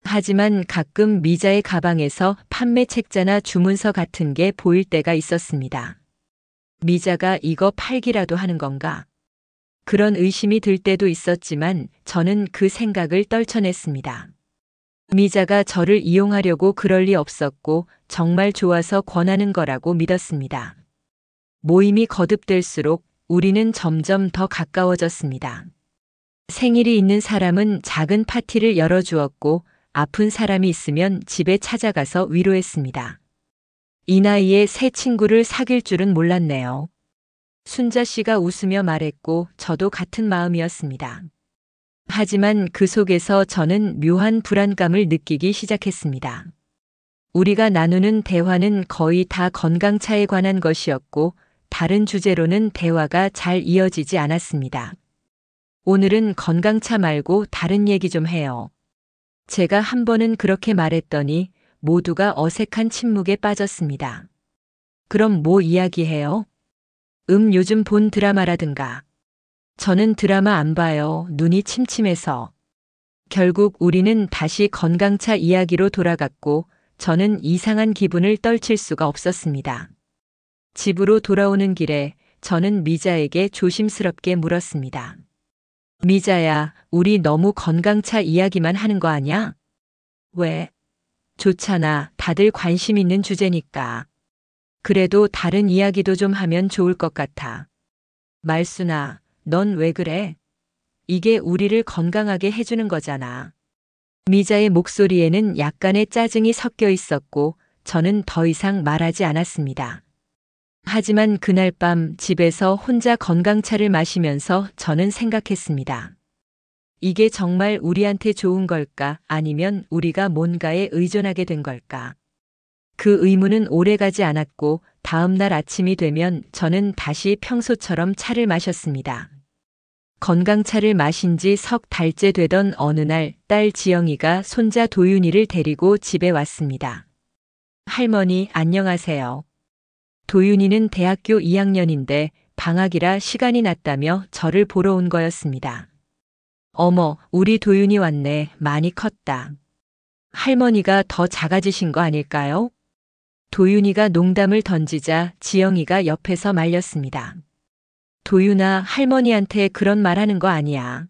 하지만 가끔 미자의 가방에서 판매 책자나 주문서 같은 게 보일 때가 있었습니다. 미자가 이거 팔기라도 하는 건가? 그런 의심이 들 때도 있었지만 저는 그 생각을 떨쳐냈습니다. 미자가 저를 이용하려고 그럴 리 없었고 정말 좋아서 권하는 거라고 믿었습니다. 모임이 거듭될수록 우리는 점점 더 가까워졌습니다. 생일이 있는 사람은 작은 파티를 열어주었고 아픈 사람이 있으면 집에 찾아가서 위로했습니다. 이 나이에 새 친구를 사귈 줄은 몰랐네요. 순자 씨가 웃으며 말했고 저도 같은 마음이었습니다. 하지만 그 속에서 저는 묘한 불안감을 느끼기 시작했습니다. 우리가 나누는 대화는 거의 다 건강차에 관한 것이었고 다른 주제로는 대화가 잘 이어지지 않았습니다. 오늘은 건강차 말고 다른 얘기 좀 해요. 제가 한 번은 그렇게 말했더니 모두가 어색한 침묵에 빠졌습니다. 그럼 뭐 이야기해요? 요즘 본 드라마라든가. 저는 드라마 안 봐요. 눈이 침침해서. 결국 우리는 다시 건강차 이야기로 돌아갔고 저는 이상한 기분을 떨칠 수가 없었습니다. 집으로 돌아오는 길에 저는 미자에게 조심스럽게 물었습니다. 미자야, 우리 너무 건강차 이야기만 하는 거 아냐? 왜? 좋잖아. 다들 관심 있는 주제니까. 그래도 다른 이야기도 좀 하면 좋을 것 같아. 말순아, 넌 왜 그래? 이게 우리를 건강하게 해주는 거잖아. 미자의 목소리에는 약간의 짜증이 섞여 있었고 저는 더 이상 말하지 않았습니다. 하지만 그날 밤 집에서 혼자 건강차를 마시면서 저는 생각했습니다. 이게 정말 우리한테 좋은 걸까? 아니면 우리가 뭔가에 의존하게 된 걸까? 그 의문은 오래가지 않았고 다음 날 아침이 되면 저는 다시 평소처럼 차를 마셨습니다. 건강차를 마신 지 석 달째 되던 어느 날 딸 지영이가 손자 도윤이를 데리고 집에 왔습니다. 할머니, 안녕하세요. 도윤이는 대학교 2학년인데 방학이라 시간이 났다며 저를 보러 온 거였습니다. 어머, 우리 도윤이 왔네. 많이 컸다. 할머니가 더 작아지신 거 아닐까요? 도윤이가 농담을 던지자 지영이가 옆에서 말렸습니다. 도윤아, 할머니한테 그런 말 하는 거 아니야.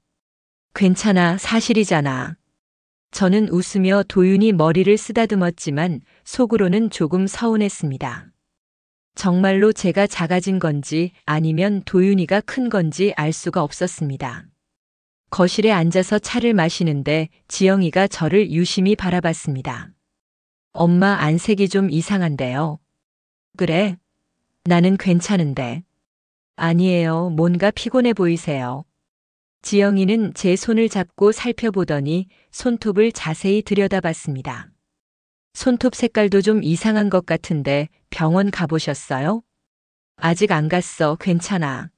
괜찮아, 사실이잖아. 저는 웃으며 도윤이 머리를 쓰다듬었지만 속으로는 조금 서운했습니다. 정말로 제가 작아진 건지 아니면 도윤이가 큰 건지 알 수가 없었습니다. 거실에 앉아서 차를 마시는데 지영이가 저를 유심히 바라봤습니다. 엄마, 안색이 좀 이상한데요. 그래? 나는 괜찮은데. 아니에요. 뭔가 피곤해 보이세요. 지영이는 제 손을 잡고 살펴보더니 손톱을 자세히 들여다봤습니다. 손톱 색깔도 좀 이상한 것 같은데 병원 가보셨어요? 아직 안 갔어. 괜찮아.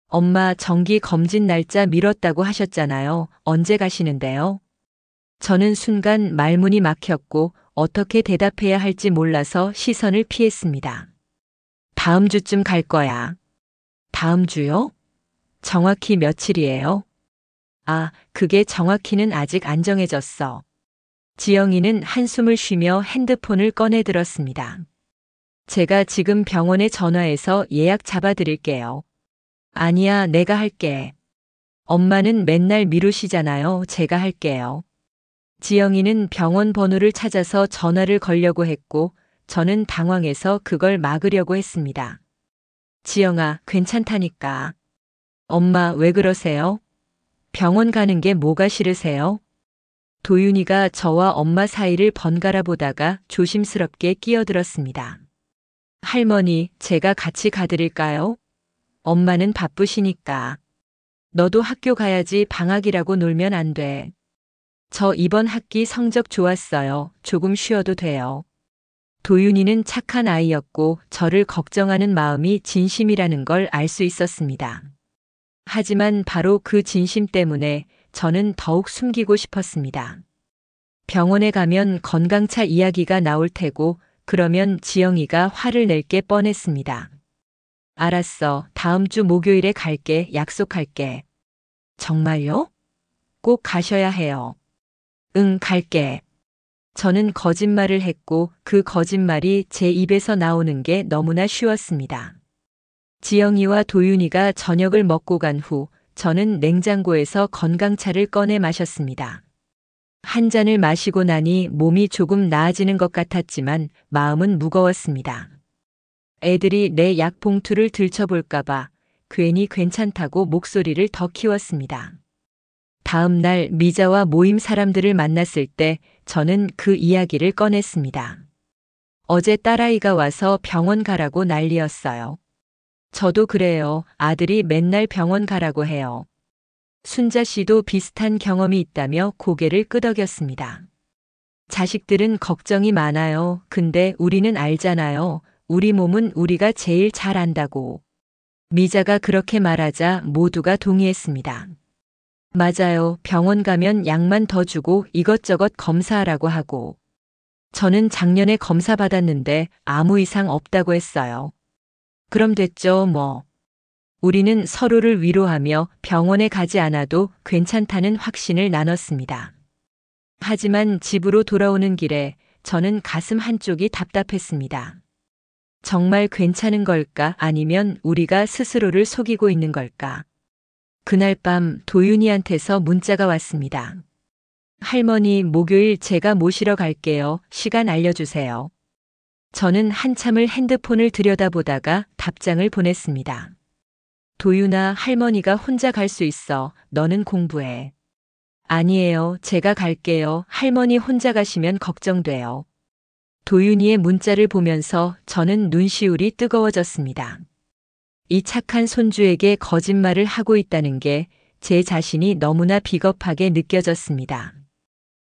엄마, 정기 검진 날짜 미뤘다고 하셨잖아요. 언제 가시는데요? 저는 순간 말문이 막혔고 어떻게 대답해야 할지 몰라서 시선을 피했습니다. 다음 주쯤 갈 거야. 다음 주요? 정확히 며칠이에요? 아, 그게 정확히는 아직 안 정해졌어. 지영이는 한숨을 쉬며 핸드폰을 꺼내 들었습니다. 제가 지금 병원에 전화해서 예약 잡아드릴게요. 아니야, 내가 할게. 엄마는 맨날 미루시잖아요. 제가 할게요. 지영이는 병원 번호를 찾아서 전화를 걸려고 했고 저는 당황해서 그걸 막으려고 했습니다. 지영아, 괜찮다니까. 엄마, 왜 그러세요? 병원 가는 게 뭐가 싫으세요? 도윤이가 저와 엄마 사이를 번갈아 보다가 조심스럽게 끼어들었습니다. 할머니, 제가 같이 가드릴까요? 엄마는 바쁘시니까. 너도 학교 가야지. 방학이라고 놀면 안 돼. 저 이번 학기 성적 좋았어요. 조금 쉬어도 돼요. 도윤이는 착한 아이였고 저를 걱정하는 마음이 진심이라는 걸 알 수 있었습니다. 하지만 바로 그 진심 때문에 저는 더욱 숨기고 싶었습니다. 병원에 가면 건강차 이야기가 나올 테고 그러면 지영이가 화를 낼 게 뻔했습니다. 알았어. 다음 주 목요일에 갈게. 약속할게. 정말요? 꼭 가셔야 해요. 응, 갈게. 저는 거짓말을 했고 그 거짓말이 제 입에서 나오는 게 너무나 쉬웠습니다. 지영이와 도윤이가 저녁을 먹고 간 후 저는 냉장고에서 건강차를 꺼내 마셨습니다. 한 잔을 마시고 나니 몸이 조금 나아지는 것 같았지만 마음은 무거웠습니다. 애들이 내 약 봉투를 들춰볼까봐 괜히 괜찮다고 목소리를 더 키웠습니다. 다음 날 미자와 모임 사람들을 만났을 때 저는 그 이야기를 꺼냈습니다. 어제 딸아이가 와서 병원 가라고 난리였어요. 저도 그래요. 아들이 맨날 병원 가라고 해요. 순자 씨도 비슷한 경험이 있다며 고개를 끄덕였습니다. 자식들은 걱정이 많아요. 근데 우리는 알잖아요. 우리 몸은 우리가 제일 잘 안다고. 미자가 그렇게 말하자 모두가 동의했습니다. 맞아요. 병원 가면 약만 더 주고 이것저것 검사하라고 하고. 저는 작년에 검사 받았는데 아무 이상 없다고 했어요. 그럼 됐죠, 뭐. 우리는 서로를 위로하며 병원에 가지 않아도 괜찮다는 확신을 나눴습니다. 하지만 집으로 돌아오는 길에 저는 가슴 한쪽이 답답했습니다. 정말 괜찮은 걸까? 아니면 우리가 스스로를 속이고 있는 걸까? 그날 밤 도윤이한테서 문자가 왔습니다. 할머니, 목요일 제가 모시러 갈게요. 시간 알려주세요. 저는 한참을 핸드폰을 들여다보다가 답장을 보냈습니다. 도윤아, 할머니가 혼자 갈 수 있어. 너는 공부해. 아니에요. 제가 갈게요. 할머니 혼자 가시면 걱정돼요. 도윤이의 문자를 보면서 저는 눈시울이 뜨거워졌습니다. 이 착한 손주에게 거짓말을 하고 있다는 게 제 자신이 너무나 비겁하게 느껴졌습니다.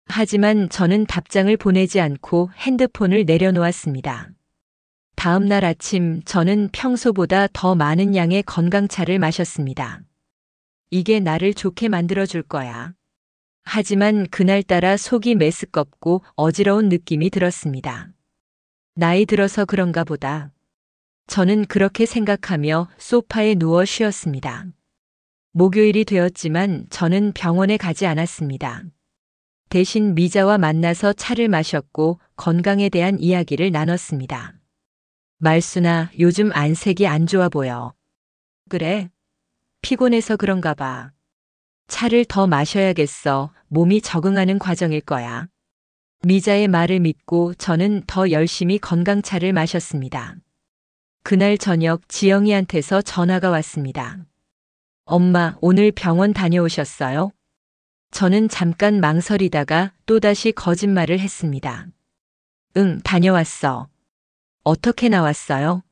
하지만 저는 답장을 보내지 않고 핸드폰을 내려놓았습니다. 다음 날 아침 저는 평소보다 더 많은 양의 건강차를 마셨습니다. 이게 나를 좋게 만들어줄 거야. 하지만 그날따라 속이 메스껍고 어지러운 느낌이 들었습니다. 나이 들어서 그런가 보다. 저는 그렇게 생각하며 소파에 누워 쉬었습니다. 목요일이 되었지만 저는 병원에 가지 않았습니다. 대신 미자와 만나서 차를 마셨고 건강에 대한 이야기를 나눴습니다. 말순아, 요즘 안색이 안 좋아 보여. 그래? 피곤해서 그런가 봐. 차를 더 마셔야겠어. 몸이 적응하는 과정일 거야. 미자의 말을 믿고 저는 더 열심히 건강차를 마셨습니다. 그날 저녁 지영이한테서 전화가 왔습니다. 엄마, 오늘 병원 다녀오셨어요? 저는 잠깐 망설이다가 또다시 거짓말을 했습니다. 응, 다녀왔어. 어떻게 나왔어요?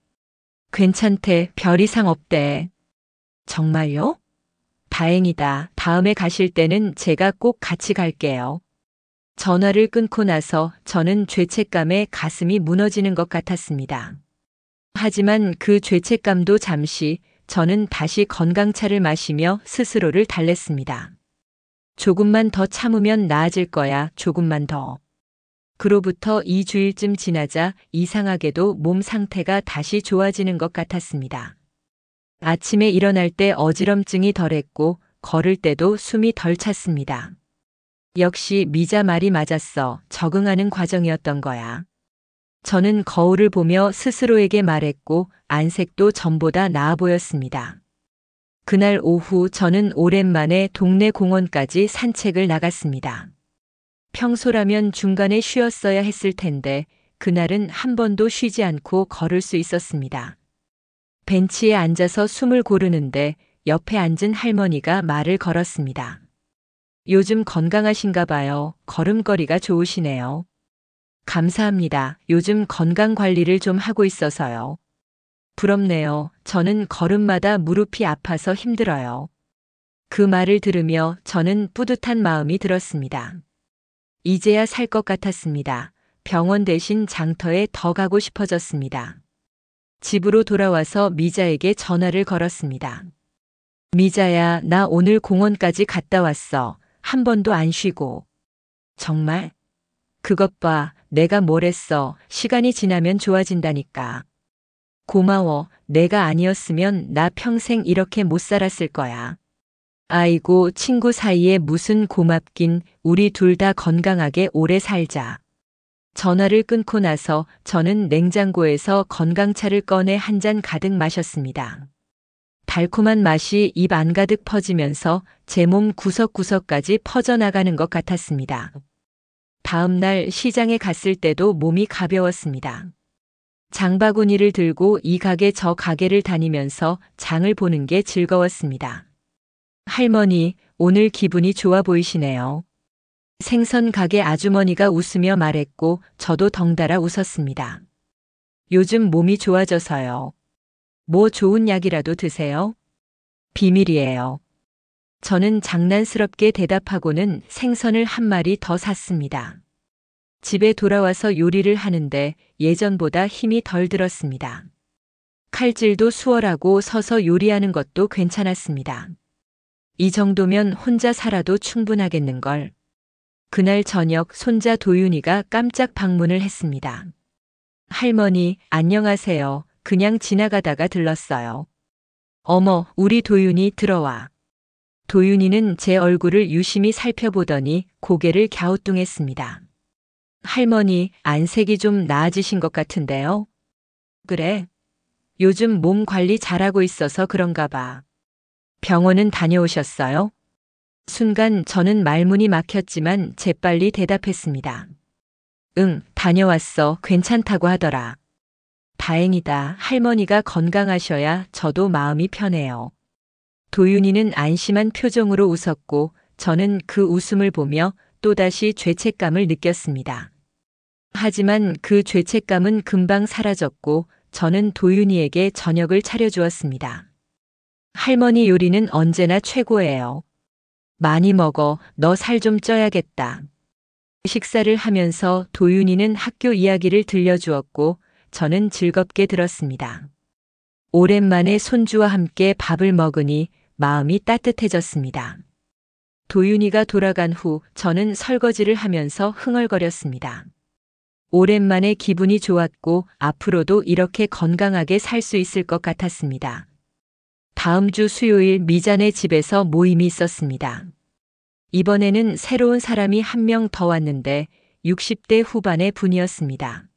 괜찮대. 별 이상 없대. 정말요? 다행이다. 다음에 가실 때는 제가 꼭 같이 갈게요. 전화를 끊고 나서 저는 죄책감에 가슴이 무너지는 것 같았습니다. 하지만 그 죄책감도 잠시 저는 다시 건강차를 마시며 스스로를 달랬습니다. 조금만 더 참으면 나아질 거야. 조금만 더. 그로부터 2주일쯤 지나자 이상하게도 몸 상태가 다시 좋아지는 것 같았습니다. 아침에 일어날 때 어지럼증이 덜했고 걸을 때도 숨이 덜 찼습니다. 역시 미자 말이 맞았어. 적응하는 과정이었던 거야. 저는 거울을 보며 스스로에게 말했고 안색도 전보다 나아 보였습니다. 그날 오후 저는 오랜만에 동네 공원까지 산책을 나갔습니다. 평소라면 중간에 쉬었어야 했을 텐데 그날은 한 번도 쉬지 않고 걸을 수 있었습니다. 벤치에 앉아서 숨을 고르는데 옆에 앉은 할머니가 말을 걸었습니다. 요즘 건강하신가 봐요. 걸음걸이가 좋으시네요. 감사합니다. 요즘 건강 관리를 좀 하고 있어서요. 부럽네요. 저는 걸음마다 무릎이 아파서 힘들어요. 그 말을 들으며 저는 뿌듯한 마음이 들었습니다. 이제야 살 것 같았습니다. 병원 대신 장터에 더 가고 싶어졌습니다. 집으로 돌아와서 미자에게 전화를 걸었습니다. 미자야, 나 오늘 공원까지 갔다 왔어. 한 번도 안 쉬고. 정말? 그것 봐, 내가 뭘 했어. 시간이 지나면 좋아진다니까. 고마워. 내가 아니었으면 나 평생 이렇게 못 살았을 거야. 아이고, 친구 사이에 무슨 고맙긴. 우리 둘 다 건강하게 오래 살자. 전화를 끊고 나서 저는 냉장고에서 건강차를 꺼내 한 잔 가득 마셨습니다. 달콤한 맛이 입 안가득 퍼지면서 제 몸 구석구석까지 퍼져나가는 것 같았습니다. 다음 날 시장에 갔을 때도 몸이 가벼웠습니다. 장바구니를 들고 이 가게 저 가게를 다니면서 장을 보는 게 즐거웠습니다. 할머니, 오늘 기분이 좋아 보이시네요. 생선 가게 아주머니가 웃으며 말했고 저도 덩달아 웃었습니다. 요즘 몸이 좋아져서요. 뭐 좋은 약이라도 드세요? 비밀이에요. 저는 장난스럽게 대답하고는 생선을 한 마리 더 샀습니다. 집에 돌아와서 요리를 하는데 예전보다 힘이 덜 들었습니다. 칼질도 수월하고 서서 요리하는 것도 괜찮았습니다. 이 정도면 혼자 살아도 충분하겠는걸. 그날 저녁 손자 도윤이가 깜짝 방문을 했습니다. 할머니, 안녕하세요. 그냥 지나가다가 들렀어요. 어머, 우리 도윤이 들어와. 도윤이는 제 얼굴을 유심히 살펴보더니 고개를 갸우뚱했습니다. 할머니, 안색이 좀 나아지신 것 같은데요? 그래. 요즘 몸 관리 잘하고 있어서 그런가 봐. 병원은 다녀오셨어요? 순간 저는 말문이 막혔지만 재빨리 대답했습니다. 응, 다녀왔어. 괜찮다고 하더라. 다행이다. 할머니가 건강하셔야 저도 마음이 편해요. 도윤이는 안심한 표정으로 웃었고 저는 그 웃음을 보며 또다시 죄책감을 느꼈습니다. 하지만 그 죄책감은 금방 사라졌고 저는 도윤이에게 저녁을 차려주었습니다. 할머니 요리는 언제나 최고예요. 많이 먹어. 너 살 좀 쪄야겠다. 식사를 하면서 도윤이는 학교 이야기를 들려주었고 저는 즐겁게 들었습니다. 오랜만에 손주와 함께 밥을 먹으니 마음이 따뜻해졌습니다. 도윤이가 돌아간 후 저는 설거지를 하면서 흥얼거렸습니다. 오랜만에 기분이 좋았고 앞으로도 이렇게 건강하게 살 수 있을 것 같았습니다. 다음 주 수요일 미자네 집에서 모임이 있었습니다. 이번에는 새로운 사람이 한 명 더 왔는데 60대 후반의 분이었습니다.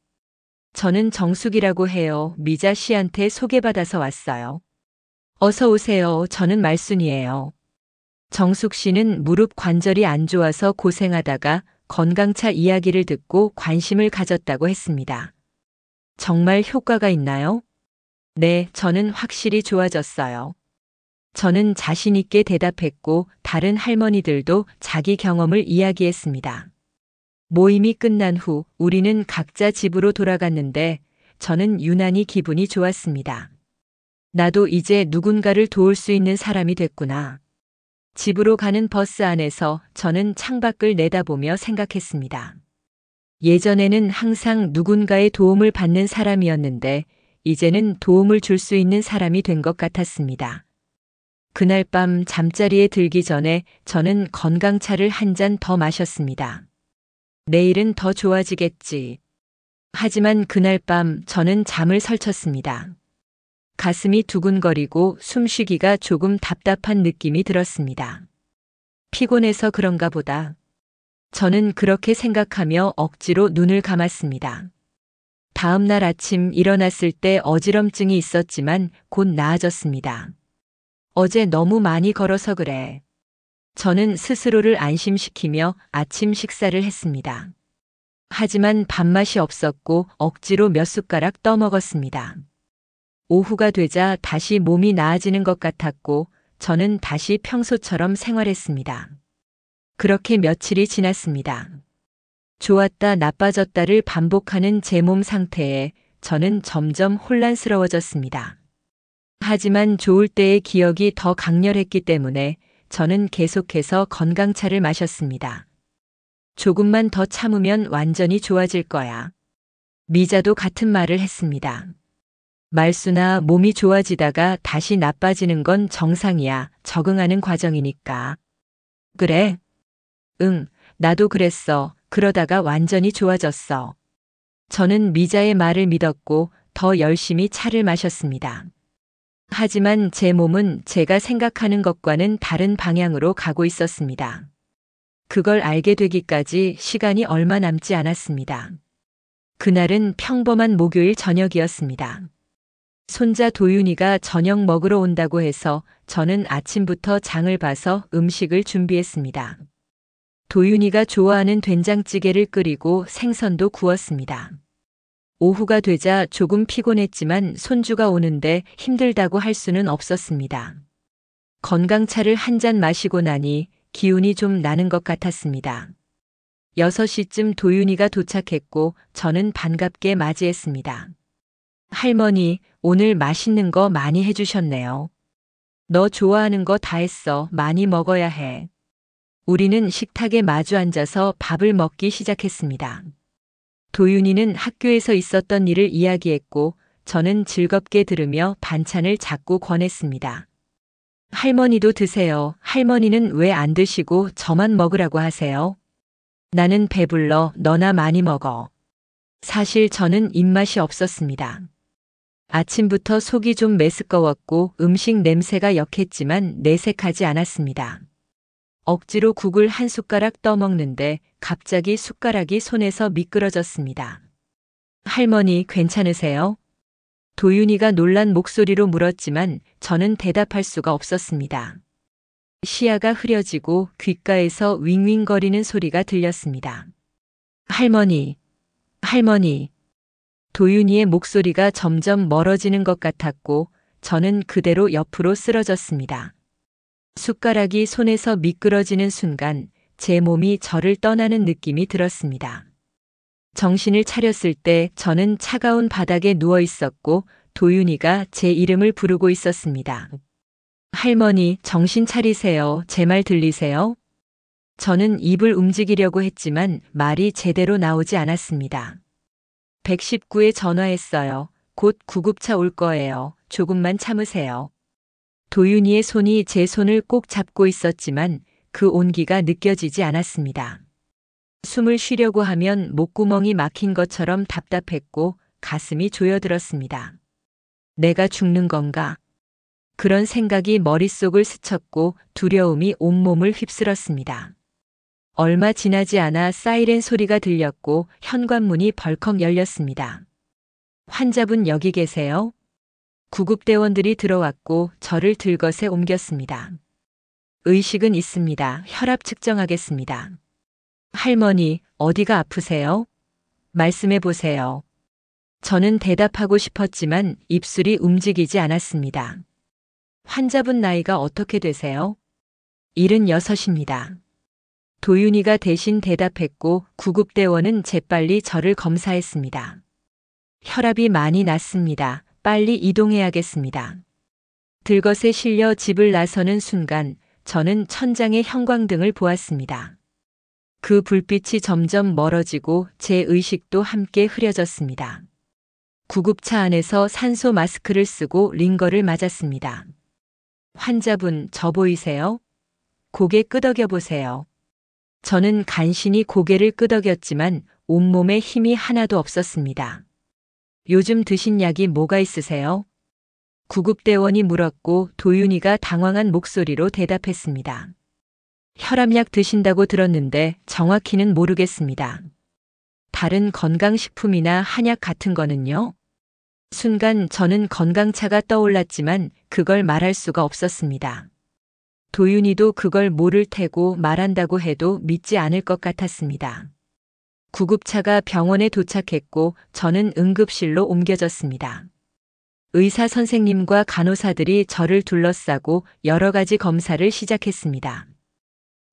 저는 정숙이라고 해요. 미자 씨한테 소개받아서 왔어요. 어서 오세요. 저는 말순이에요. 정숙 씨는 무릎 관절이 안 좋아서 고생하다가 건강차 이야기를 듣고 관심을 가졌다고 했습니다. 정말 효과가 있나요? 네, 저는 확실히 좋아졌어요. 저는 자신 있게 대답했고 다른 할머니들도 자기 경험을 이야기했습니다. 모임이 끝난 후 우리는 각자 집으로 돌아갔는데 저는 유난히 기분이 좋았습니다. 나도 이제 누군가를 도울 수 있는 사람이 됐구나. 집으로 가는 버스 안에서 저는 창밖을 내다보며 생각했습니다. 예전에는 항상 누군가의 도움을 받는 사람이었는데 이제는 도움을 줄 수 있는 사람이 된 것 같았습니다. 그날 밤 잠자리에 들기 전에 저는 건강차를 한 잔 더 마셨습니다. 내일은 더 좋아지겠지. 하지만 그날 밤 저는 잠을 설쳤습니다. 가슴이 두근거리고 숨쉬기가 조금 답답한 느낌이 들었습니다. 피곤해서 그런가 보다. 저는 그렇게 생각하며 억지로 눈을 감았습니다. 다음 날 아침 일어났을 때 어지럼증이 있었지만 곧 나아졌습니다. 어제 너무 많이 걸어서 그래. 저는 스스로를 안심시키며 아침 식사를 했습니다. 하지만 밥맛이 없었고 억지로 몇 숟가락 떠먹었습니다. 오후가 되자 다시 몸이 나아지는 것 같았고 저는 다시 평소처럼 생활했습니다. 그렇게 며칠이 지났습니다. 좋았다 나빠졌다를 반복하는 제 몸 상태에 저는 점점 혼란스러워졌습니다. 하지만 좋을 때의 기억이 더 강렬했기 때문에 저는 계속해서 건강차를 마셨습니다. 조금만 더 참으면 완전히 좋아질 거야. 미자도 같은 말을 했습니다. 말수나 몸이 좋아지다가 다시 나빠지는 건 정상이야. 적응하는 과정이니까. 그래? 응, 나도 그랬어. 그러다가 완전히 좋아졌어. 저는 미자의 말을 믿었고 더 열심히 차를 마셨습니다. 하지만 제 몸은 제가 생각하는 것과는 다른 방향으로 가고 있었습니다. 그걸 알게 되기까지 시간이 얼마 남지 않았습니다. 그날은 평범한 목요일 저녁이었습니다. 손자 도윤이가 저녁 먹으러 온다고 해서 저는 아침부터 장을 봐서 음식을 준비했습니다. 도윤이가 좋아하는 된장찌개를 끓이고 생선도 구웠습니다. 오후가 되자 조금 피곤했지만 손주가 오는데 힘들다고 할 수는 없었습니다. 건강차를 한 잔 마시고 나니 기운이 좀 나는 것 같았습니다. 6시쯤 도윤이가 도착했고 저는 반갑게 맞이했습니다. 할머니, 오늘 맛있는 거 많이 해주셨네요. 너 좋아하는 거 다 했어. 많이 먹어야 해. 우리는 식탁에 마주 앉아서 밥을 먹기 시작했습니다. 도윤이는 학교에서 있었던 일을 이야기했고 저는 즐겁게 들으며 반찬을 자꾸 권했습니다. 할머니도 드세요. 할머니는 왜 안 드시고 저만 먹으라고 하세요? 나는 배불러. 너나 많이 먹어. 사실 저는 입맛이 없었습니다. 아침부터 속이 좀 메스꺼웠고 음식 냄새가 역했지만 내색하지 않았습니다. 억지로 국을 한 숟가락 떠먹는데 갑자기 숟가락이 손에서 미끄러졌습니다. 할머니 괜찮으세요? 도윤이가 놀란 목소리로 물었지만 저는 대답할 수가 없었습니다. 시야가 흐려지고 귓가에서 윙윙거리는 소리가 들렸습니다. 할머니, 할머니. 도윤이의 목소리가 점점 멀어지는 것 같았고 저는 그대로 옆으로 쓰러졌습니다. 숟가락이 손에서 미끄러지는 순간 제 몸이 저를 떠나는 느낌이 들었습니다. 정신을 차렸을 때 저는 차가운 바닥에 누워 있었고 도윤이가 제 이름을 부르고 있었습니다. 할머니, 정신 차리세요. 제 말 들리세요? 저는 입을 움직이려고 했지만 말이 제대로 나오지 않았습니다. 119에 전화했어요. 곧 구급차 올 거예요. 조금만 참으세요. 도윤이의 손이 제 손을 꼭 잡고 있었지만 그 온기가 느껴지지 않았습니다. 숨을 쉬려고 하면 목구멍이 막힌 것처럼 답답했고 가슴이 조여들었습니다. 내가 죽는 건가? 그런 생각이 머릿속을 스쳤고 두려움이 온몸을 휩쓸었습니다. 얼마 지나지 않아 사이렌 소리가 들렸고 현관문이 벌컥 열렸습니다. 환자분 여기 계세요? 구급대원들이 들어왔고 저를 들것에 옮겼습니다. 의식은 있습니다. 혈압 측정하겠습니다. 할머니, 어디가 아프세요? 말씀해 보세요. 저는 대답하고 싶었지만 입술이 움직이지 않았습니다. 환자분 나이가 어떻게 되세요? 76입니다. 도윤이가 대신 대답했고 구급대원은 재빨리 저를 검사했습니다. 혈압이 많이 낮습니다. 빨리 이동해야겠습니다. 들것에 실려 집을 나서는 순간 저는 천장의 형광등을 보았습니다. 그 불빛이 점점 멀어지고 제 의식도 함께 흐려졌습니다. 구급차 안에서 산소 마스크를 쓰고 링거를 맞았습니다. 환자분, 저 보이세요? 고개 끄덕여 보세요. 저는 간신히 고개를 끄덕였지만 온몸에 힘이 하나도 없었습니다. 요즘 드신 약이 뭐가 있으세요? 구급대원이 물었고 도윤이가 당황한 목소리로 대답했습니다. 혈압약 드신다고 들었는데 정확히는 모르겠습니다. 다른 건강식품이나 한약 같은 거는요? 순간 저는 건강차가 떠올랐지만 그걸 말할 수가 없었습니다. 도윤이도 그걸 모를 테고 말한다고 해도 믿지 않을 것 같았습니다. 구급차가 병원에 도착했고 저는 응급실로 옮겨졌습니다. 의사 선생님과 간호사들이 저를 둘러싸고 여러 가지 검사를 시작했습니다.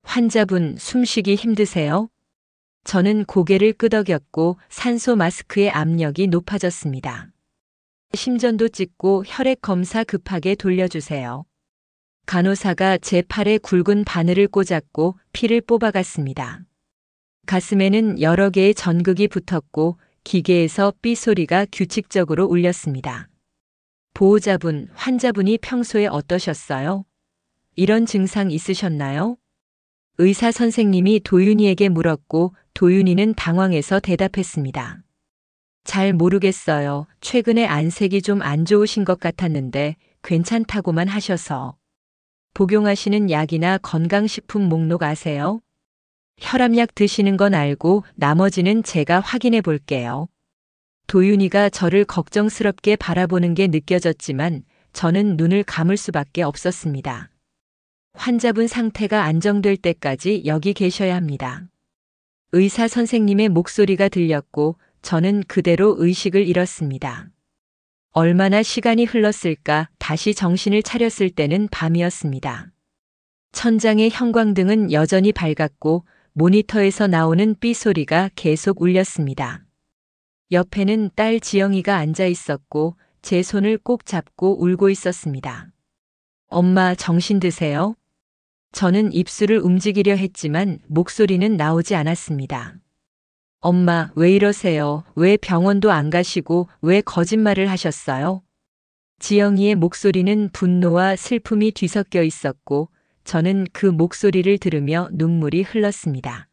환자분 숨쉬기 힘드세요? 저는 고개를 끄덕였고 산소 마스크의 압력이 높아졌습니다. 심전도 찍고 혈액 검사 급하게 돌려주세요. 간호사가 제 팔에 굵은 바늘을 꽂았고 피를 뽑아갔습니다. 가슴에는 여러 개의 전극이 붙었고 기계에서 삐 소리가 규칙적으로 울렸습니다. 보호자분, 환자분이 평소에 어떠셨어요? 이런 증상 있으셨나요? 의사 선생님이 도윤이에게 물었고 도윤이는 당황해서 대답했습니다. 잘 모르겠어요. 최근에 안색이 좀 안 좋으신 것 같았는데 괜찮다고만 하셔서. 복용하시는 약이나 건강식품 목록 아세요? 혈압약 드시는 건 알고 나머지는 제가 확인해 볼게요. 도윤이가 저를 걱정스럽게 바라보는 게 느껴졌지만 저는 눈을 감을 수밖에 없었습니다. 환자분 상태가 안정될 때까지 여기 계셔야 합니다. 의사 선생님의 목소리가 들렸고 저는 그대로 의식을 잃었습니다. 얼마나 시간이 흘렀을까 다시 정신을 차렸을 때는 밤이었습니다. 천장의 형광등은 여전히 밝았고 모니터에서 나오는 삐 소리가 계속 울렸습니다. 옆에는 딸 지영이가 앉아 있었고 제 손을 꼭 잡고 울고 있었습니다. 엄마 정신 드세요? 저는 입술을 움직이려 했지만 목소리는 나오지 않았습니다. 엄마 왜 이러세요? 왜 병원도 안 가시고 왜 거짓말을 하셨어요? 지영이의 목소리는 분노와 슬픔이 뒤섞여 있었고 저는 그 목소리를 들으며 눈물이 흘렀습니다.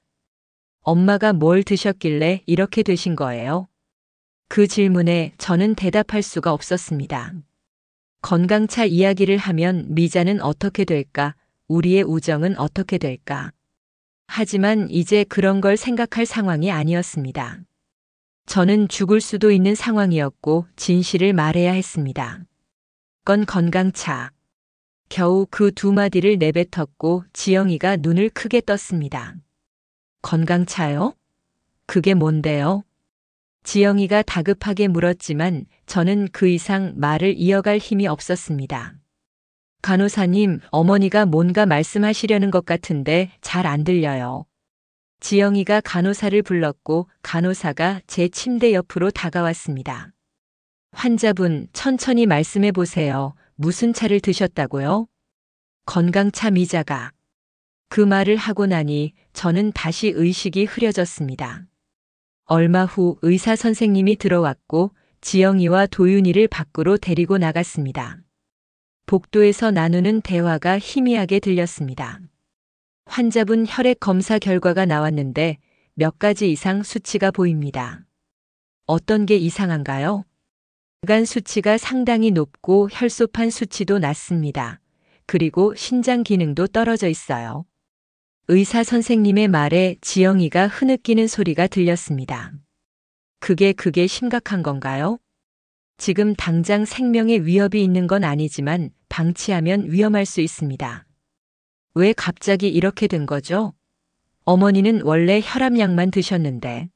엄마가 뭘 드셨길래 이렇게 되신 거예요? 그 질문에 저는 대답할 수가 없었습니다. 건강차 이야기를 하면 미자는 어떻게 될까? 우리의 우정은 어떻게 될까? 하지만 이제 그런 걸 생각할 상황이 아니었습니다. 저는 죽을 수도 있는 상황이었고 진실을 말해야 했습니다. 건 건강차. 겨우 그 두 마디를 내뱉었고 지영이가 눈을 크게 떴습니다. 건강차요? 그게 뭔데요? 지영이가 다급하게 물었지만 저는 그 이상 말을 이어갈 힘이 없었습니다. 간호사님, 어머니가 뭔가 말씀하시려는 것 같은데 잘 안 들려요. 지영이가 간호사를 불렀고 간호사가 제 침대 옆으로 다가왔습니다. 환자분, 천천히 말씀해 보세요. 무슨 차를 드셨다고요? 건강차 미자가. 그 말을 하고 나니 저는 다시 의식이 흐려졌습니다. 얼마 후 의사 선생님이 들어왔고 지영이와 도윤이를 밖으로 데리고 나갔습니다. 복도에서 나누는 대화가 희미하게 들렸습니다. 환자분 혈액 검사 결과가 나왔는데 몇 가지 이상 수치가 보입니다. 어떤 게 이상한가요? 간 수치가 상당히 높고 혈소판 수치도 낮습니다. 그리고 신장 기능도 떨어져 있어요. 의사 선생님의 말에 지영이가 흐느끼는 소리가 들렸습니다. 그게 심각한 건가요? 지금 당장 생명에 위협이 있는 건 아니지만 방치하면 위험할 수 있습니다. 왜 갑자기 이렇게 된 거죠? 어머니는 원래 혈압약만 드셨는데.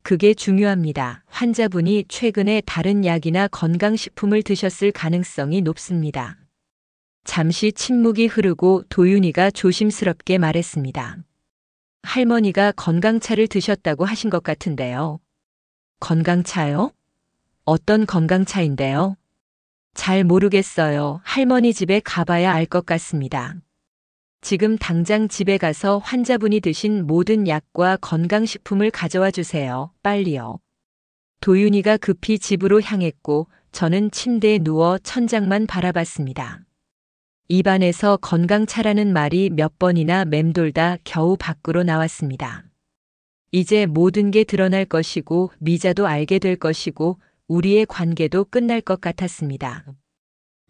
그게 중요합니다. 환자분이 최근에 다른 약이나 건강식품을 드셨을 가능성이 높습니다. 잠시 침묵이 흐르고 도윤이가 조심스럽게 말했습니다. 할머니가 건강차를 드셨다고 하신 것 같은데요. 건강차요? 어떤 건강차인데요? 잘 모르겠어요. 할머니 집에 가봐야 알 것 같습니다. 지금 당장 집에 가서 환자분이 드신 모든 약과 건강식품을 가져와 주세요. 빨리요. 도윤이가 급히 집으로 향했고 저는 침대에 누워 천장만 바라봤습니다. 입안에서 건강차라는 말이 몇 번이나 맴돌다 겨우 밖으로 나왔습니다. 이제 모든 게 드러날 것이고 미자도 알게 될 것이고 우리의 관계도 끝날 것 같았습니다.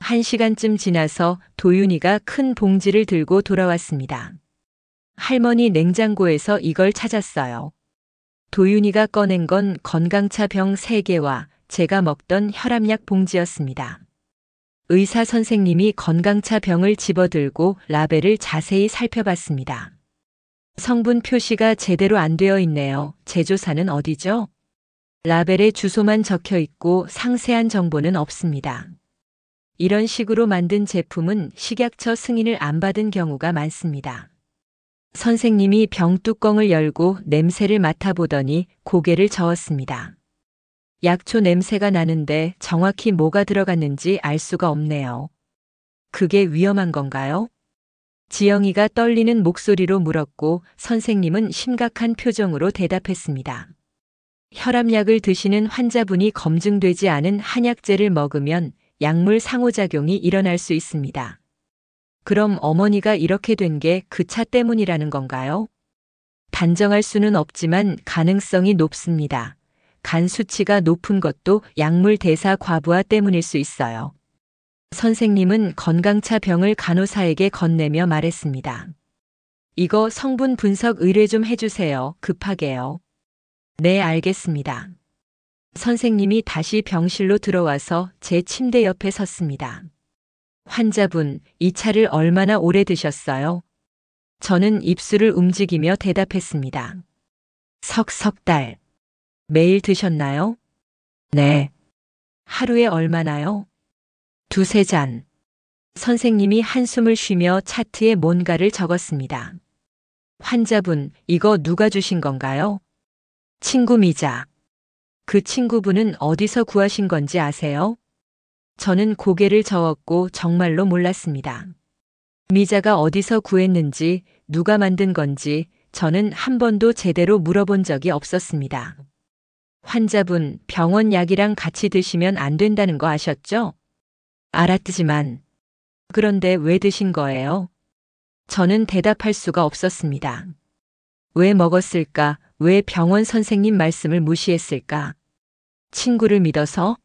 1시간쯤 지나서 도윤이가 큰 봉지를 들고 돌아왔습니다. 할머니 냉장고에서 이걸 찾았어요. 도윤이가 꺼낸 건 건강차 병 3개와 제가 먹던 혈압약 봉지였습니다. 의사 선생님이 건강차 병을 집어들고 라벨을 자세히 살펴봤습니다. 성분 표시가 제대로 안 되어 있네요. 제조사는 어디죠? 라벨에 주소만 적혀 있고 상세한 정보는 없습니다. 이런 식으로 만든 제품은 식약처 승인을 안 받은 경우가 많습니다. 선생님이 병 뚜껑을 열고 냄새를 맡아보더니 고개를 저었습니다. 약초 냄새가 나는데 정확히 뭐가 들어갔는지 알 수가 없네요. 그게 위험한 건가요? 지영이가 떨리는 목소리로 물었고 선생님은 심각한 표정으로 대답했습니다. 혈압약을 드시는 환자분이 검증되지 않은 한약재를 먹으면 약물 상호작용이 일어날 수 있습니다. 그럼 어머니가 이렇게 된 게 그 차 때문이라는 건가요? 단정할 수는 없지만 가능성이 높습니다. 간 수치가 높은 것도 약물 대사 과부하 때문일 수 있어요. 선생님은 건강차 병을 간호사에게 건네며 말했습니다. 이거 성분 분석 의뢰 좀 해주세요. 급하게요. 네, 알겠습니다. 선생님이 다시 병실로 들어와서 제 침대 옆에 섰습니다. 환자분, 이 차를 얼마나 오래 드셨어요? 저는 입술을 움직이며 대답했습니다. 석 달. 매일 드셨나요? 네. 하루에 얼마나요? 두세 잔. 선생님이 한숨을 쉬며 차트에 뭔가를 적었습니다. 환자분, 이거 누가 주신 건가요? 친구 미자. 그 친구분은 어디서 구하신 건지 아세요? 저는 고개를 저었고 정말로 몰랐습니다. 미자가 어디서 구했는지, 누가 만든 건지 저는 한 번도 제대로 물어본 적이 없었습니다. 환자분, 병원 약이랑 같이 드시면 안 된다는 거 아셨죠? 알았지만, 그런데 왜 드신 거예요? 저는 대답할 수가 없었습니다. 왜 먹었을까? 왜 병원 선생님 말씀을 무시했을까? 친구를 믿어서?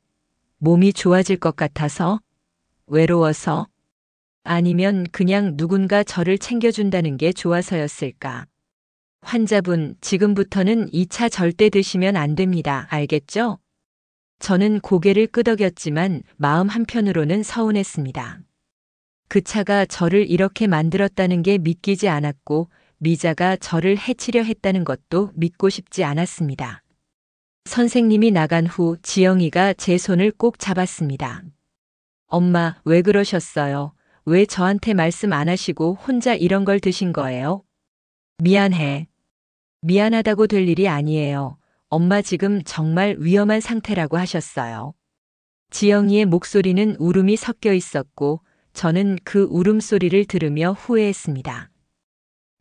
몸이 좋아질 것 같아서? 외로워서? 아니면 그냥 누군가 저를 챙겨준다는 게 좋아서였을까? 환자분, 지금부터는 이 차 절대 드시면 안 됩니다. 알겠죠? 저는 고개를 끄덕였지만 마음 한편으로는 서운했습니다. 그 차가 저를 이렇게 만들었다는 게 믿기지 않았고 미자가 저를 해치려 했다는 것도 믿고 싶지 않았습니다. 선생님이 나간 후 지영이가 제 손을 꼭 잡았습니다. 엄마, 왜 그러셨어요? 왜 저한테 말씀 안 하시고 혼자 이런 걸 드신 거예요? 미안해. 미안하다고 될 일이 아니에요. 엄마 지금 정말 위험한 상태라고 하셨어요. 지영이의 목소리는 울음이 섞여 있었고 저는 그 울음소리를 들으며 후회했습니다.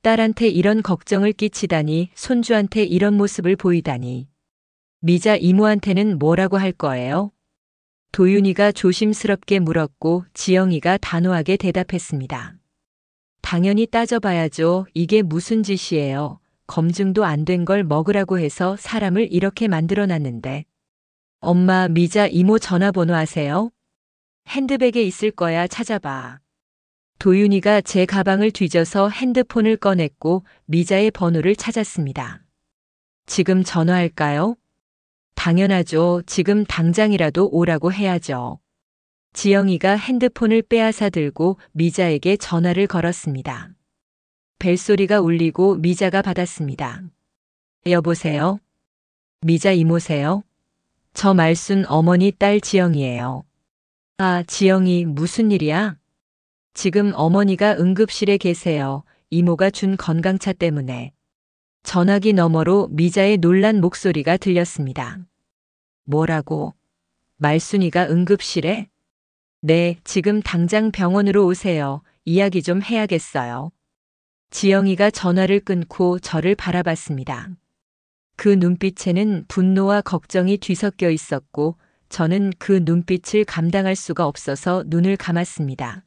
딸한테 이런 걱정을 끼치다니, 손주한테 이런 모습을 보이다니. 미자 이모한테는 뭐라고 할 거예요? 도윤이가 조심스럽게 물었고 지영이가 단호하게 대답했습니다. 당연히 따져봐야죠. 이게 무슨 짓이에요. 검증도 안 된 걸 먹으라고 해서 사람을 이렇게 만들어놨는데. 엄마, 미자 이모 전화번호 아세요? 핸드백에 있을 거야. 찾아봐. 도윤이가 제 가방을 뒤져서 핸드폰을 꺼냈고 미자의 번호를 찾았습니다. 지금 전화할까요? 당연하죠. 지금 당장이라도 오라고 해야죠. 지영이가 핸드폰을 빼앗아 들고 미자에게 전화를 걸었습니다. 벨소리가 울리고 미자가 받았습니다. 여보세요? 미자 이모세요? 저 말순 어머니 딸 지영이에요. 아, 지영이 무슨 일이야? 지금 어머니가 응급실에 계세요. 이모가 준 건강차 때문에. 전화기 너머로 미자의 놀란 목소리가 들렸습니다. 뭐라고? 말순이가 응급실에? 네, 지금 당장 병원으로 오세요. 이야기 좀 해야겠어요. 지영이가 전화를 끊고 저를 바라봤습니다. 그 눈빛에는 분노와 걱정이 뒤섞여 있었고 저는 그 눈빛을 감당할 수가 없어서 눈을 감았습니다.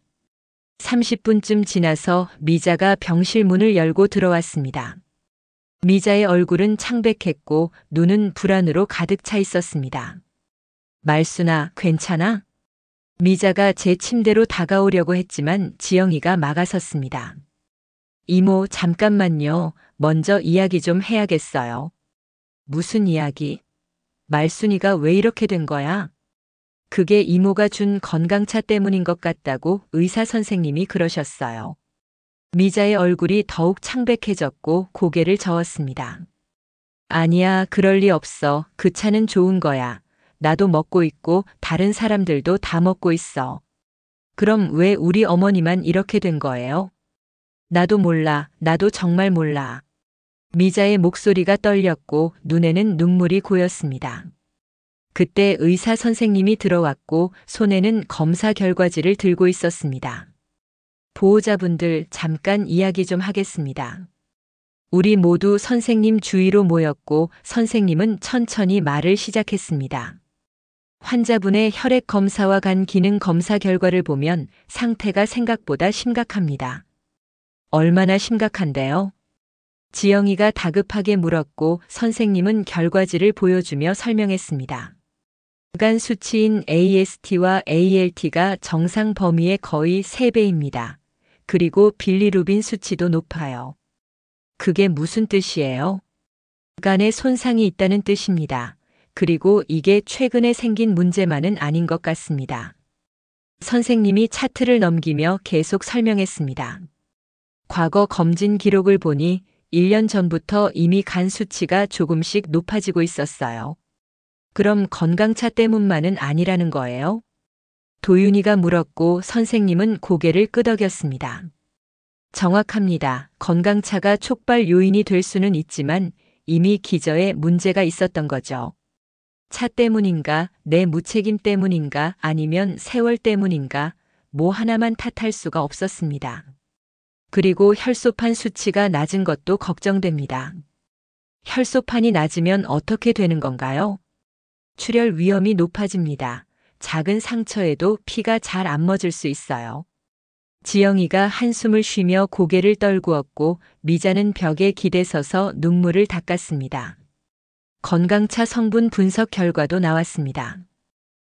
30분쯤 지나서 미자가 병실 문을 열고 들어왔습니다. 미자의 얼굴은 창백했고 눈은 불안으로 가득 차 있었습니다. 말순아, 괜찮아? 미자가 제 침대로 다가오려고 했지만 지영이가 막아섰습니다. 이모, 잠깐만요. 먼저 이야기 좀 해야겠어요. 무슨 이야기? 말순이가 왜 이렇게 된 거야? 그게 이모가 준 건강차 때문인 것 같다고 의사 선생님이 그러셨어요. 미자의 얼굴이 더욱 창백해졌고 고개를 저었습니다. 아니야, 그럴 리 없어. 그 차는 좋은 거야. 나도 먹고 있고 다른 사람들도 다 먹고 있어. 그럼 왜 우리 어머니만 이렇게 된 거예요? 나도 몰라. 나도 정말 몰라. 미자의 목소리가 떨렸고 눈에는 눈물이 고였습니다. 그때 의사 선생님이 들어왔고 손에는 검사 결과지를 들고 있었습니다. 보호자분들, 잠깐 이야기 좀 하겠습니다. 우리 모두 선생님 주위로 모였고 선생님은 천천히 말을 시작했습니다. 환자분의 혈액 검사와 간 기능 검사 결과를 보면 상태가 생각보다 심각합니다. 얼마나 심각한데요? 지영이가 다급하게 물었고 선생님은 결과지를 보여주며 설명했습니다. 간 수치인 AST와 ALT가 정상 범위의 거의 3배입니다. 그리고 빌리루빈 수치도 높아요. 그게 무슨 뜻이에요? 간에 손상이 있다는 뜻입니다. 그리고 이게 최근에 생긴 문제만은 아닌 것 같습니다. 선생님이 차트를 넘기며 계속 설명했습니다. 과거 검진 기록을 보니 1년 전부터 이미 간 수치가 조금씩 높아지고 있었어요. 그럼 건강차 때문만은 아니라는 거예요? 도윤이가 물었고 선생님은 고개를 끄덕였습니다. 정확합니다. 건강차가 촉발 요인이 될 수는 있지만 이미 기저에 문제가 있었던 거죠. 차 때문인가, 내 무책임 때문인가, 아니면 세월 때문인가, 뭐 하나만 탓할 수가 없었습니다. 그리고 혈소판 수치가 낮은 것도 걱정됩니다. 혈소판이 낮으면 어떻게 되는 건가요? 출혈 위험이 높아집니다. 작은 상처에도 피가 잘 안 멎을 수 있어요. 지영이가 한숨을 쉬며 고개를 떨구었고 미자는 벽에 기대서서 눈물을 닦았습니다. 건강차 성분 분석 결과도 나왔습니다.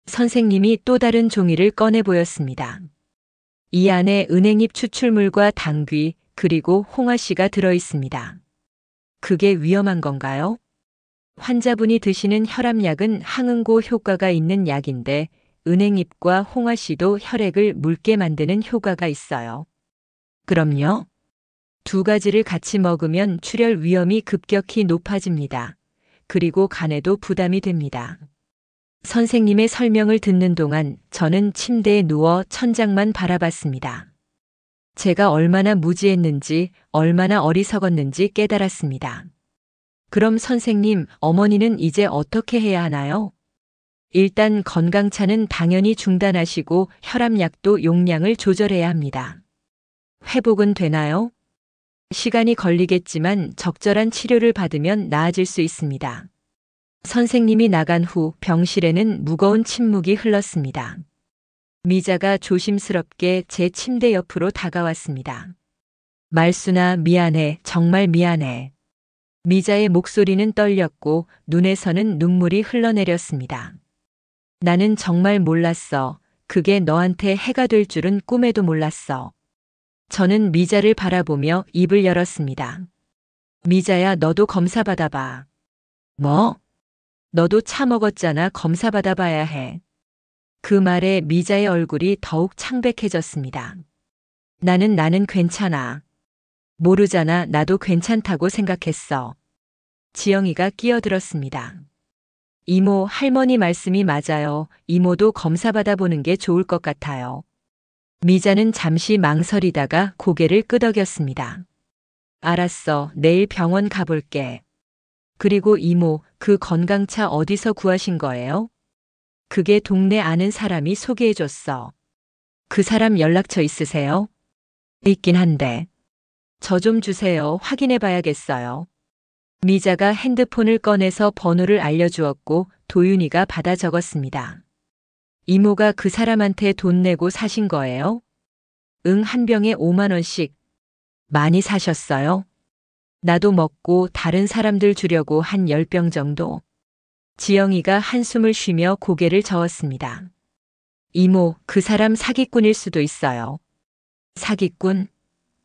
선생님이 또 다른 종이를 꺼내 보였습니다. 이 안에 은행잎 추출물과 당귀 그리고 홍화씨가 들어 있습니다. 그게 위험한 건가요? 환자분이 드시는 혈압약은 항응고 효과가 있는 약인데 은행잎과 홍화씨도 혈액을 묽게 만드는 효과가 있어요. 그럼요. 두 가지를 같이 먹으면 출혈 위험이 급격히 높아집니다. 그리고 간에도 부담이 됩니다. 선생님의 설명을 듣는 동안 저는 침대에 누워 천장만 바라봤습니다. 제가 얼마나 무지했는지, 얼마나 어리석었는지 깨달았습니다. 그럼 선생님, 어머니는 이제 어떻게 해야 하나요? 일단 건강차는 당연히 중단하시고 혈압약도 용량을 조절해야 합니다. 회복은 되나요? 시간이 걸리겠지만 적절한 치료를 받으면 나아질 수 있습니다. 선생님이 나간 후 병실에는 무거운 침묵이 흘렀습니다. 미자가 조심스럽게 제 침대 옆으로 다가왔습니다. 말순아, 미안해. 정말 미안해. 미자의 목소리는 떨렸고 눈에서는 눈물이 흘러내렸습니다. 나는 정말 몰랐어. 그게 너한테 해가 될 줄은 꿈에도 몰랐어. 저는 미자를 바라보며 입을 열었습니다. 미자야, 너도 검사 받아봐. 뭐? 너도 차 먹었잖아. 검사 받아봐야 해. 그 말에 미자의 얼굴이 더욱 창백해졌습니다. 나는 괜찮아. 모르잖아. 나도 괜찮다고 생각했어. 지영이가 끼어들었습니다. 이모, 할머니 말씀이 맞아요. 이모도 검사 받아보는 게 좋을 것 같아요. 미자는 잠시 망설이다가 고개를 끄덕였습니다. 알았어. 내일 병원 가볼게. 그리고 이모, 그 건강차 어디서 구하신 거예요? 그게 동네 아는 사람이 소개해줬어. 그 사람 연락처 있으세요? 있긴 한데. 저 좀 주세요. 확인해 봐야겠어요. 미자가 핸드폰을 꺼내서 번호를 알려주었고 도윤이가 받아 적었습니다. 이모가 그 사람한테 돈 내고 사신 거예요? 응, 한 병에 5만 원씩. 많이 사셨어요? 나도 먹고 다른 사람들 주려고 한 10병 정도. 지영이가 한숨을 쉬며 고개를 저었습니다. 이모, 그 사람 사기꾼일 수도 있어요. 사기꾼?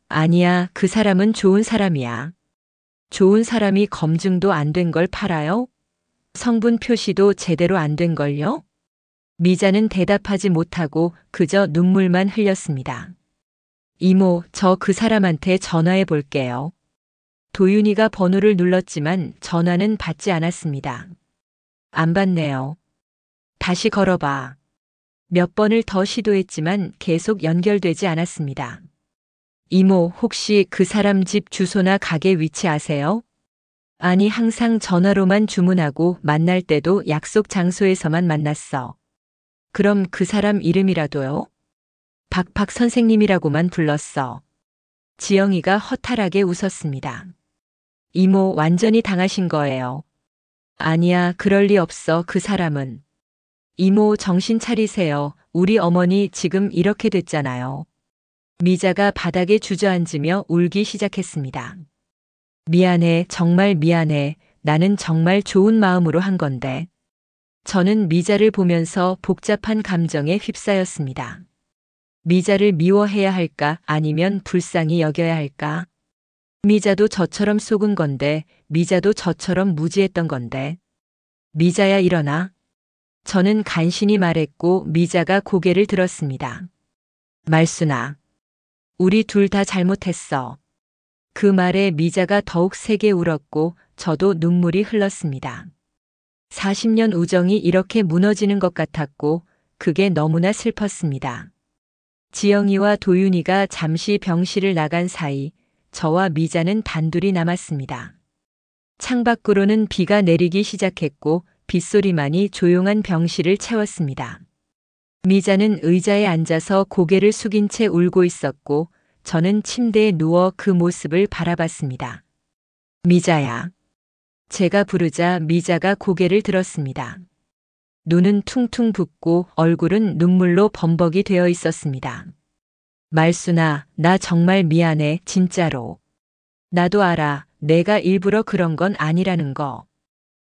아니야, 그 사람은 좋은 사람이야. 좋은 사람이 검증도 안 된 걸 팔아요? 성분 표시도 제대로 안 된 걸요? 미자는 대답하지 못하고 그저 눈물만 흘렸습니다. 이모, 저 그 사람한테 전화해 볼게요. 도윤이가 번호를 눌렀지만 전화는 받지 않았습니다. 안 받네요. 다시 걸어봐. 몇 번을 더 시도했지만 계속 연결되지 않았습니다. 이모, 혹시 그 사람 집 주소나 가게 위치 아세요? 아니, 항상 전화로만 주문하고 만날 때도 약속 장소에서만 만났어. 그럼 그 사람 이름이라도요? 박박 선생님이라고만 불렀어. 지영이가 허탈하게 웃었습니다. 이모, 완전히 당하신 거예요. 아니야, 그럴 리 없어, 그 사람은. 이모, 정신 차리세요. 우리 어머니 지금 이렇게 됐잖아요. 미자가 바닥에 주저앉으며 울기 시작했습니다. 미안해, 정말 미안해. 나는 정말 좋은 마음으로 한 건데. 저는 미자를 보면서 복잡한 감정에 휩싸였습니다. 미자를 미워해야 할까 아니면 불쌍히 여겨야 할까? 미자도 저처럼 속은 건데, 미자도 저처럼 무지했던 건데. 미자야, 일어나. 저는 간신히 말했고 미자가 고개를 들었습니다. 말순아, 우리 둘 다 잘못했어. 그 말에 미자가 더욱 세게 울었고 저도 눈물이 흘렀습니다. 40년 우정이 이렇게 무너지는 것 같았고 그게 너무나 슬펐습니다. 지영이와 도윤이가 잠시 병실을 나간 사이 저와 미자는 단둘이 남았습니다. 창밖으로는 비가 내리기 시작했고 빗소리만이 조용한 병실을 채웠습니다. 미자는 의자에 앉아서 고개를 숙인 채 울고 있었고 저는 침대에 누워 그 모습을 바라봤습니다. 미자야. 제가 부르자 미자가 고개를 들었습니다. 눈은 퉁퉁 붓고 얼굴은 눈물로 범벅이 되어 있었습니다. 말순아, 나 정말 미안해, 진짜로. 나도 알아, 내가 일부러 그런 건 아니라는 거.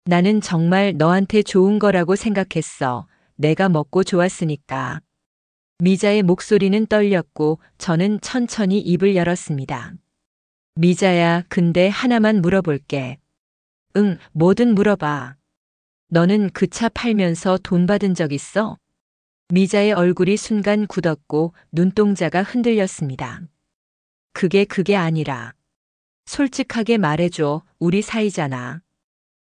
나는 정말 너한테 좋은 거라고 생각했어. 내가 먹고 좋았으니까. 미자의 목소리는 떨렸고 저는 천천히 입을 열었습니다. 미자야, 근데 하나만 물어볼게. 응, 뭐든 물어봐. 너는 그 차 팔면서 돈 받은 적 있어? 미자의 얼굴이 순간 굳었고 눈동자가 흔들렸습니다. 그게 아니라. 솔직하게 말해줘, 우리 사이잖아.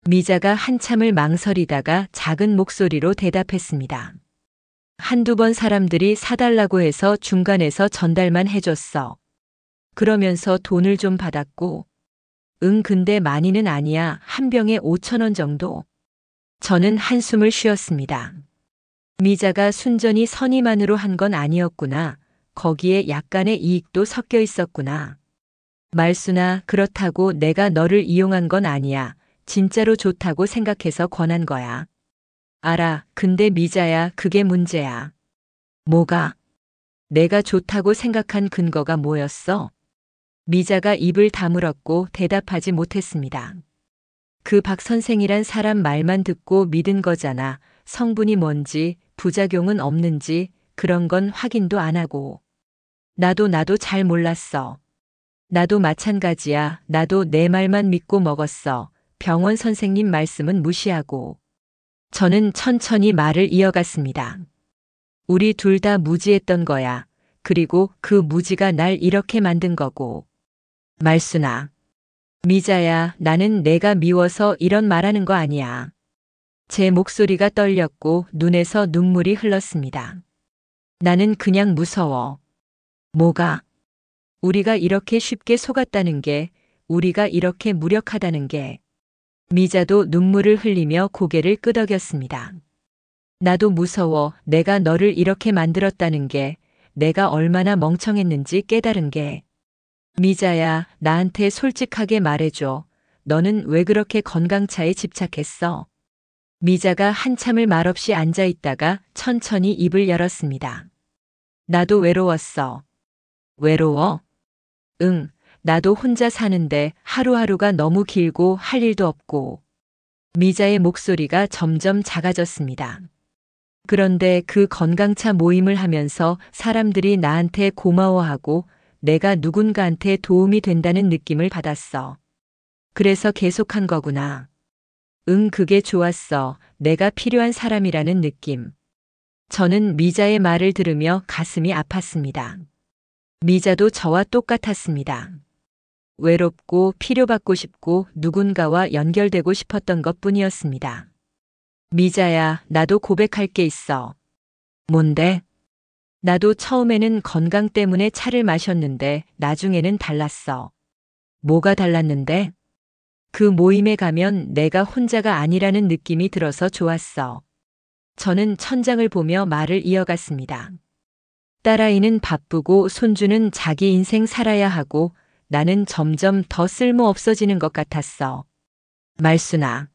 미자가 한참을 망설이다가 작은 목소리로 대답했습니다. 한두 번 사람들이 사달라고 해서 중간에서 전달만 해줬어. 그러면서 돈을 좀 받았고. 응, 근데 많이는 아니야. 한 병에 5,000원 정도. 저는 한숨을 쉬었습니다. 미자가 순전히 선의만으로 한 건 아니었구나. 거기에 약간의 이익도 섞여 있었구나. 말순아, 그렇다고 내가 너를 이용한 건 아니야. 진짜로 좋다고 생각해서 권한 거야. 알아. 근데 미자야, 그게 문제야. 뭐가? 내가 좋다고 생각한 근거가 뭐였어? 미자가 입을 다물었고 대답하지 못했습니다. 그 박 선생이란 사람 말만 듣고 믿은 거잖아. 성분이 뭔지, 부작용은 없는지 그런 건 확인도 안 하고. 나도 잘 몰랐어. 나도 마찬가지야. 나도 내 말만 믿고 먹었어. 병원 선생님 말씀은 무시하고. 저는 천천히 말을 이어갔습니다. 우리 둘 다 무지했던 거야. 그리고 그 무지가 날 이렇게 만든 거고. 말순아. 미자야, 나는 내가 미워서 이런 말하는 거 아니야. 제 목소리가 떨렸고 눈에서 눈물이 흘렀습니다. 나는 그냥 무서워. 뭐가? 우리가 이렇게 쉽게 속았다는 게, 우리가 이렇게 무력하다는 게. 미자도 눈물을 흘리며 고개를 끄덕였습니다. 나도 무서워. 내가 너를 이렇게 만들었다는 게, 내가 얼마나 멍청했는지 깨달은 게. 미자야, 나한테 솔직하게 말해줘. 너는 왜 그렇게 건강차에 집착했어? 미자가 한참을 말없이 앉아 있다가 천천히 입을 열었습니다. 나도 외로웠어. 외로워? 응, 나도 혼자 사는데 하루하루가 너무 길고 할 일도 없고. 미자의 목소리가 점점 작아졌습니다. 그런데 그 건강차 모임을 하면서 사람들이 나한테 고마워하고 내가 누군가한테 도움이 된다는 느낌을 받았어. 그래서 계속한 거구나. 응, 그게 좋았어. 내가 필요한 사람이라는 느낌. 저는 미자의 말을 들으며 가슴이 아팠습니다. 미자도 저와 똑같았습니다. 외롭고 필요받고 싶고 누군가와 연결되고 싶었던 것 뿐이었습니다. 미자야, 나도 고백할 게 있어. 뭔데? 나도 처음에는 건강 때문에 차를 마셨는데 나중에는 달랐어. 뭐가 달랐는데? 그 모임에 가면 내가 혼자가 아니라는 느낌이 들어서 좋았어. 저는 천장을 보며 말을 이어갔습니다. 딸아이는 바쁘고 손주는 자기 인생 살아야 하고 나는 점점 더 쓸모 없어지는 것 같았어. 말순아.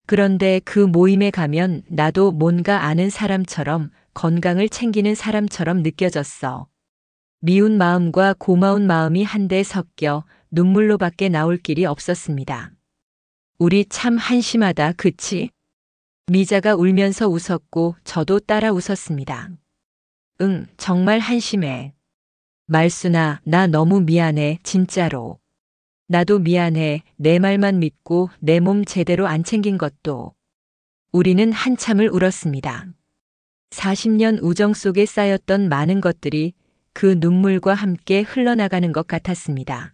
그런데 그 모임에 가면 나도 뭔가 아는 사람처럼 건강을 챙기는 사람처럼 느껴졌어. 미운 마음과 고마운 마음이 한데 섞여 눈물로밖에 나올 길이 없었습니다. 우리 참 한심하다, 그치? 미자가 울면서 웃었고 저도 따라 웃었습니다. 응, 정말 한심해. 말순아, 나 너무 미안해, 진짜로. 나도 미안해, 내 말만 믿고 내 몸 제대로 안 챙긴 것도. 우리는 한참을 울었습니다. 40년 우정 속에 쌓였던 많은 것들이 그 눈물과 함께 흘러나가는 것 같았습니다.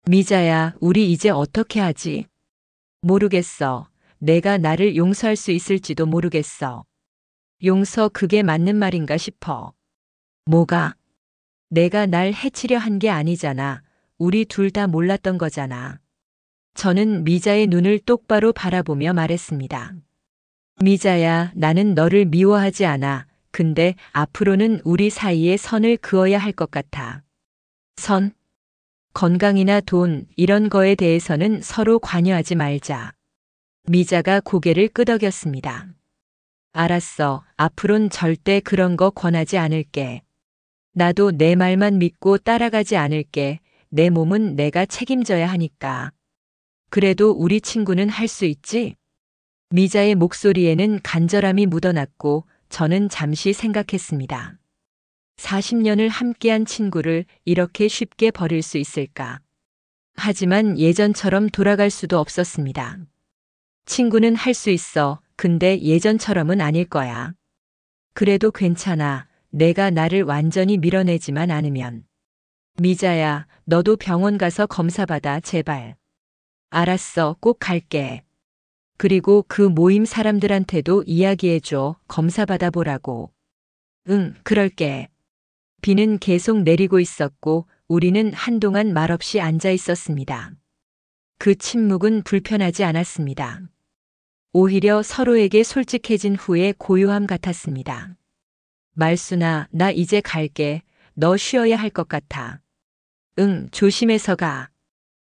미자야, 우리 이제 어떻게 하지? 모르겠어. 내가 나를 용서할 수 있을지도 모르겠어. 용서, 그게 맞는 말인가 싶어. 뭐가? 내가 날 해치려 한 게 아니잖아. 우리 둘 다 몰랐던 거잖아. 저는 미자의 눈을 똑바로 바라보며 말했습니다. 미자야, 나는 너를 미워하지 않아. 근데 앞으로는 우리 사이에 선을 그어야 할 것 같아. 선? 건강이나 돈, 이런 거에 대해서는 서로 관여하지 말자. 미자가 고개를 끄덕였습니다. 알았어. 앞으론 절대 그런 거 권하지 않을게. 나도 내 말만 믿고 따라가지 않을게. 내 몸은 내가 책임져야 하니까. 그래도 우리 친구는 할 수 있지? 미자의 목소리에는 간절함이 묻어났고 저는 잠시 생각했습니다. 40년을 함께한 친구를 이렇게 쉽게 버릴 수 있을까? 하지만 예전처럼 돌아갈 수도 없었습니다. 친구는 할 수 있어. 근데 예전처럼은 아닐 거야. 그래도 괜찮아. 내가 나를 완전히 밀어내지만 않으면. 미자야, 너도 병원 가서 검사받아, 제발. 알았어, 꼭 갈게. 그리고 그 모임 사람들한테도 이야기해줘. 검사받아 보라고. 응, 그럴게. 비는 계속 내리고 있었고 우리는 한동안 말없이 앉아 있었습니다. 그 침묵은 불편하지 않았습니다. 오히려 서로에게 솔직해진 후의 고요함 같았습니다. 말순아, 나 이제 갈게. 너 쉬어야 할 것 같아. 응, 조심해서 가.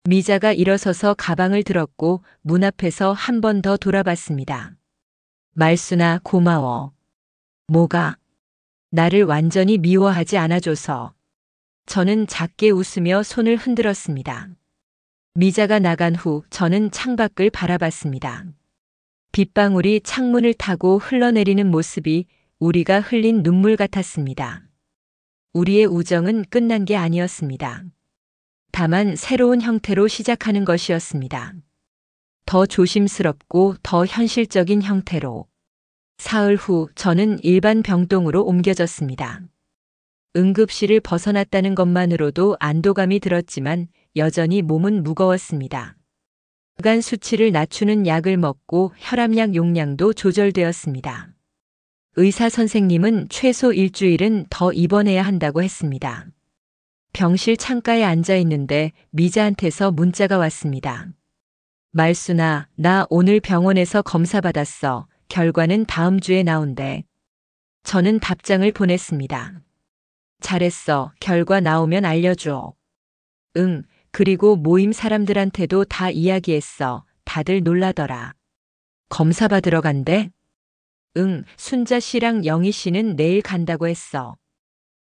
미자가 일어서서 가방을 들었고 문 앞에서 한 번 더 돌아봤습니다. 말순아, 고마워. 뭐가? 나를 완전히 미워하지 않아줘서. 저는 작게 웃으며 손을 흔들었습니다. 미자가 나간 후 저는 창밖을 바라봤습니다. 빗방울이 창문을 타고 흘러내리는 모습이 우리가 흘린 눈물 같았습니다. 우리의 우정은 끝난 게 아니었습니다. 다만 새로운 형태로 시작하는 것이었습니다. 더 조심스럽고 더 현실적인 형태로. 사흘 후 저는 일반 병동으로 옮겨졌습니다. 응급실을 벗어났다는 것만으로도 안도감이 들었지만 여전히 몸은 무거웠습니다. 간 수치를 낮추는 약을 먹고 혈압약 용량도 조절되었습니다. 의사 선생님은 최소 일주일은 더 입원해야 한다고 했습니다. 병실 창가에 앉아 있는데 미자한테서 문자가 왔습니다. 말순아, 나 오늘 병원에서 검사 받았어. 결과는 다음 주에 나온대. 저는 답장을 보냈습니다. 잘했어. 결과 나오면 알려줘. 응, 그리고 모임 사람들한테도 다 이야기했어. 다들 놀라더라. 검사 받으러 간대? 응, 순자 씨랑 영희 씨는 내일 간다고 했어.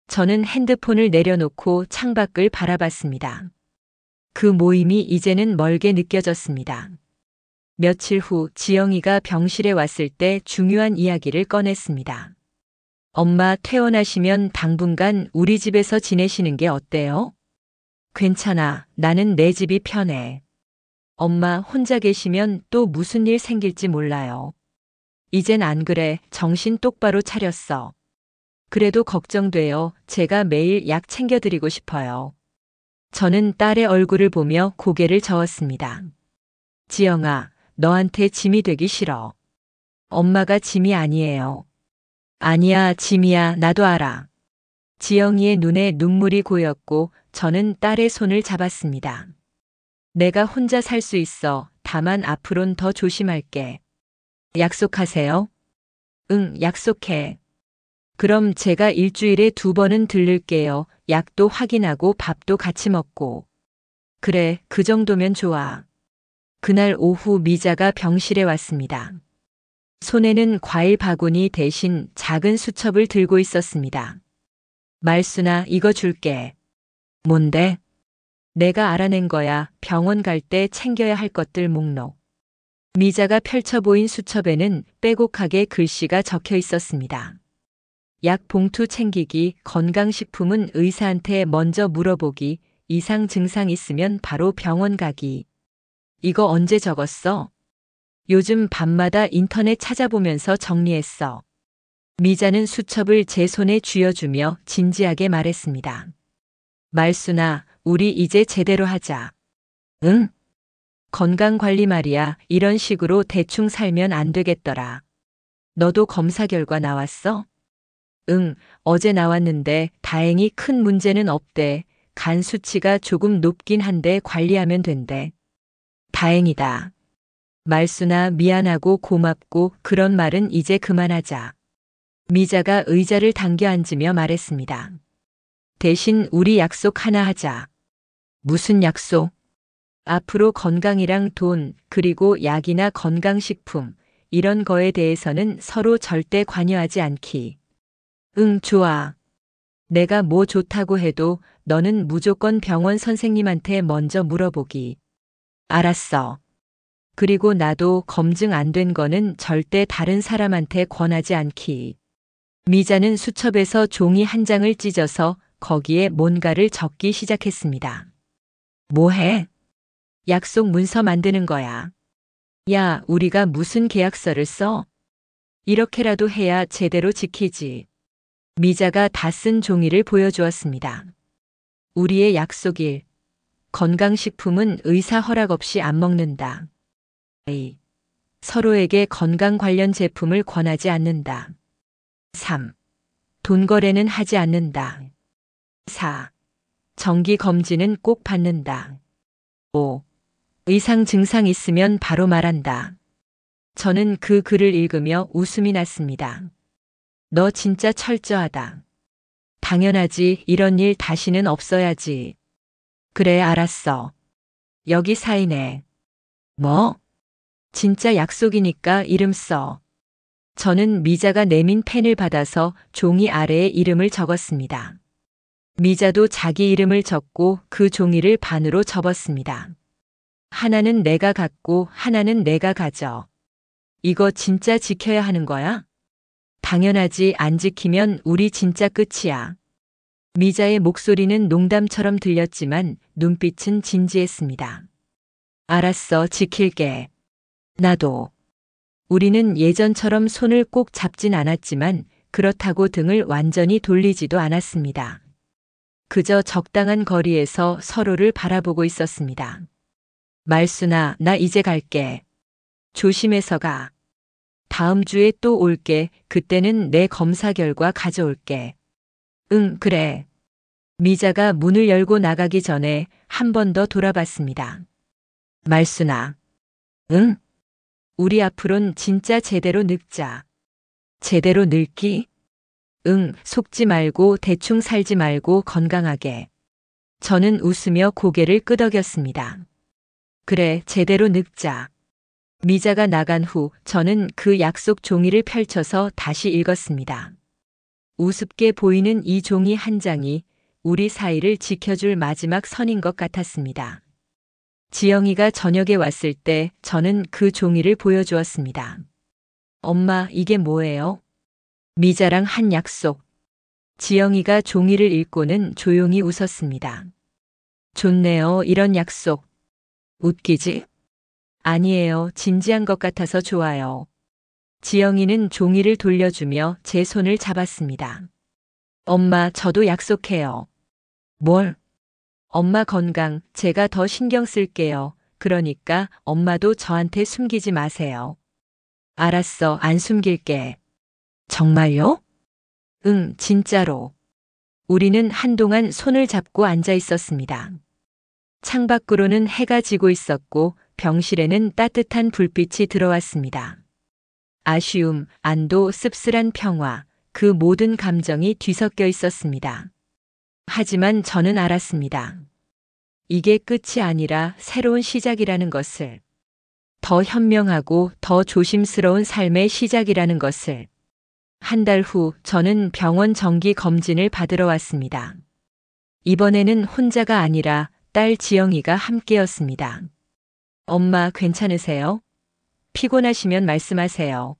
저는 핸드폰을 내려놓고 창밖을 바라봤습니다. 그 모임이 이제는 멀게 느껴졌습니다. 며칠 후 지영이가 병실에 왔을 때 중요한 이야기를 꺼냈습니다. 엄마 퇴원하시면 당분간 우리 집에서 지내시는 게 어때요? 괜찮아. 나는 내 집이 편해. 엄마 혼자 계시면 또 무슨 일 생길지 몰라요. 이젠 안 그래. 정신 똑바로 차렸어. 그래도 걱정돼요. 제가 매일 약 챙겨드리고 싶어요. 저는 딸의 얼굴을 보며 고개를 저었습니다. 지영아, 너한테 짐이 되기 싫어. 엄마가 짐이 아니에요. 아니야, 짐이야. 나도 알아. 지영이의 눈에 눈물이 고였고 저는 딸의 손을 잡았습니다. 내가 혼자 살 수 있어. 다만 앞으론 더 조심할게. 약속하세요? 응, 약속해. 그럼 제가 일주일에 2번은 들를게요. 약도 확인하고 밥도 같이 먹고. 그래, 그 정도면 좋아. 그날 오후 미자가 병실에 왔습니다. 손에는 과일 바구니 대신 작은 수첩을 들고 있었습니다. 말순아, 이거 줄게. 뭔데? 내가 알아낸 거야. 병원 갈 때 챙겨야 할 것들 목록. 미자가 펼쳐 보인 수첩에는 빼곡하게 글씨가 적혀 있었습니다. 약 봉투 챙기기, 건강식품은 의사한테 먼저 물어보기, 이상 증상 있으면 바로 병원 가기. 이거 언제 적었어? 요즘 밤마다 인터넷 찾아보면서 정리했어. 미자는 수첩을 제 손에 쥐어주며 진지하게 말했습니다. 말순아, 우리 이제 제대로 하자. 응? 건강관리 말이야. 이런 식으로 대충 살면 안 되겠더라. 너도 검사 결과 나왔어? 응, 어제 나왔는데 다행히 큰 문제는 없대. 간 수치가 조금 높긴 한데 관리하면 된대. 다행이다. 말순아, 미안하고 고맙고 그런 말은 이제 그만하자. 미자가 의자를 당겨 앉으며 말했습니다. 대신 우리 약속 하나 하자. 무슨 약속? 앞으로 건강이랑 돈, 그리고 약이나 건강식품, 이런 거에 대해서는 서로 절대 관여하지 않기. 응, 좋아. 내가 뭐 좋다고 해도 너는 무조건 병원 선생님한테 먼저 물어보기. 알았어. 그리고 나도 검증 안 된 거는 절대 다른 사람한테 권하지 않기. 미자는 수첩에서 종이 한 장을 찢어서 거기에 뭔가를 적기 시작했습니다. 뭐해? 약속 문서 만드는 거야. 야, 우리가 무슨 계약서를 써? 이렇게라도 해야 제대로 지키지. 미자가 다 쓴 종이를 보여주었습니다. 우리의 약속일. 건강식품은 의사 허락 없이 안 먹는다. 2. 서로에게 건강 관련 제품을 권하지 않는다. 3. 돈 거래는 하지 않는다. 4. 정기 검진은 꼭 받는다. 5. 의상 증상 있으면 바로 말한다. 저는 그 글을 읽으며 웃음이 났습니다. 너 진짜 철저하다. 당연하지. 이런 일 다시는 없어야지. 그래, 알았어. 여기 사인해. 뭐? 진짜 약속이니까 이름 써. 저는 미자가 내민 펜을 받아서 종이 아래에 이름을 적었습니다. 미자도 자기 이름을 적고 그 종이를 반으로 접었습니다. 하나는 내가 갖고 하나는 내가 가져. 이거 진짜 지켜야 하는 거야? 당연하지. 안 지키면 우리 진짜 끝이야. 미자의 목소리는 농담처럼 들렸지만 눈빛은 진지했습니다. 알았어, 지킬게. 나도. 우리는 예전처럼 손을 꼭 잡진 않았지만 그렇다고 등을 완전히 돌리지도 않았습니다. 그저 적당한 거리에서 서로를 바라보고 있었습니다. 말순아, 나 이제 갈게. 조심해서 가. 다음 주에 또 올게. 그때는 내 검사 결과 가져올게. 응, 그래. 미자가 문을 열고 나가기 전에 한 번 더 돌아봤습니다. 말순아. 응? 우리 앞으론 진짜 제대로 늙자. 제대로 늙기? 응, 속지 말고 대충 살지 말고 건강하게. 저는 웃으며 고개를 끄덕였습니다. 그래, 제대로 늙자. 미자가 나간 후 저는 그 약속 종이를 펼쳐서 다시 읽었습니다. 우습게 보이는 이 종이 한 장이 우리 사이를 지켜줄 마지막 선인 것 같았습니다. 지영이가 저녁에 왔을 때 저는 그 종이를 보여주었습니다. 엄마, 이게 뭐예요? 미자랑 한 약속. 지영이가 종이를 읽고는 조용히 웃었습니다. 좋네요, 이런 약속. 웃기지? 아니에요, 진지한 것 같아서 좋아요. 지영이는 종이를 돌려주며 제 손을 잡았습니다. 엄마, 저도 약속해요. 뭘? 엄마 건강 제가 더 신경 쓸게요. 그러니까 엄마도 저한테 숨기지 마세요. 알았어, 안 숨길게. 정말요? 응, 진짜로. 우리는 한동안 손을 잡고 앉아 있었습니다. 창밖으로는 해가 지고 있었고 병실에는 따뜻한 불빛이 들어왔습니다. 아쉬움, 안도, 씁쓸한 평화, 그 모든 감정이 뒤섞여 있었습니다. 하지만 저는 알았습니다. 이게 끝이 아니라 새로운 시작이라는 것을. 더 현명하고 더 조심스러운 삶의 시작이라는 것을. 한 달 후 저는 병원 정기 검진을 받으러 왔습니다. 이번에는 혼자가 아니라 딸 지영이가 함께였습니다. 엄마 괜찮으세요? 피곤하시면 말씀하세요.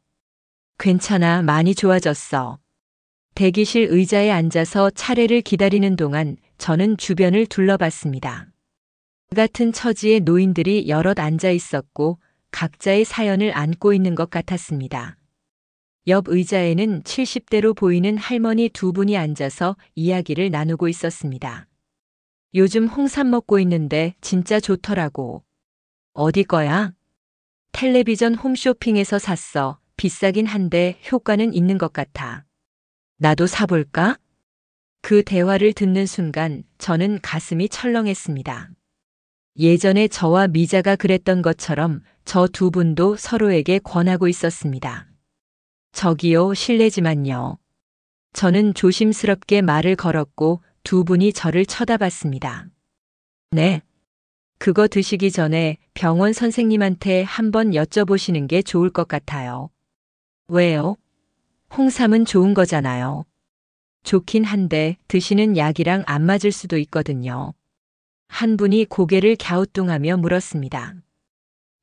괜찮아, 많이 좋아졌어. 대기실 의자에 앉아서 차례를 기다리는 동안 저는 주변을 둘러봤습니다. 같은 처지의 노인들이 여럿 앉아 있었고 각자의 사연을 안고 있는 것 같았습니다. 옆 의자에는 70대로 보이는 할머니 두 분이 앉아서 이야기를 나누고 있었습니다. 요즘 홍삼 먹고 있는데 진짜 좋더라고. 어디 거야? 텔레비전 홈쇼핑에서 샀어. 비싸긴 한데 효과는 있는 것 같아. 나도 사볼까? 그 대화를 듣는 순간 저는 가슴이 철렁했습니다. 예전에 저와 미자가 그랬던 것처럼 저 두 분도 서로에게 권하고 있었습니다. 저기요, 실례지만요. 저는 조심스럽게 말을 걸었고 두 분이 저를 쳐다봤습니다. 네. 그거 드시기 전에 병원 선생님한테 한번 여쭤보시는 게 좋을 것 같아요. 왜요? 홍삼은 좋은 거잖아요. 좋긴 한데 드시는 약이랑 안 맞을 수도 있거든요. 한 분이 고개를 갸우뚱하며 물었습니다.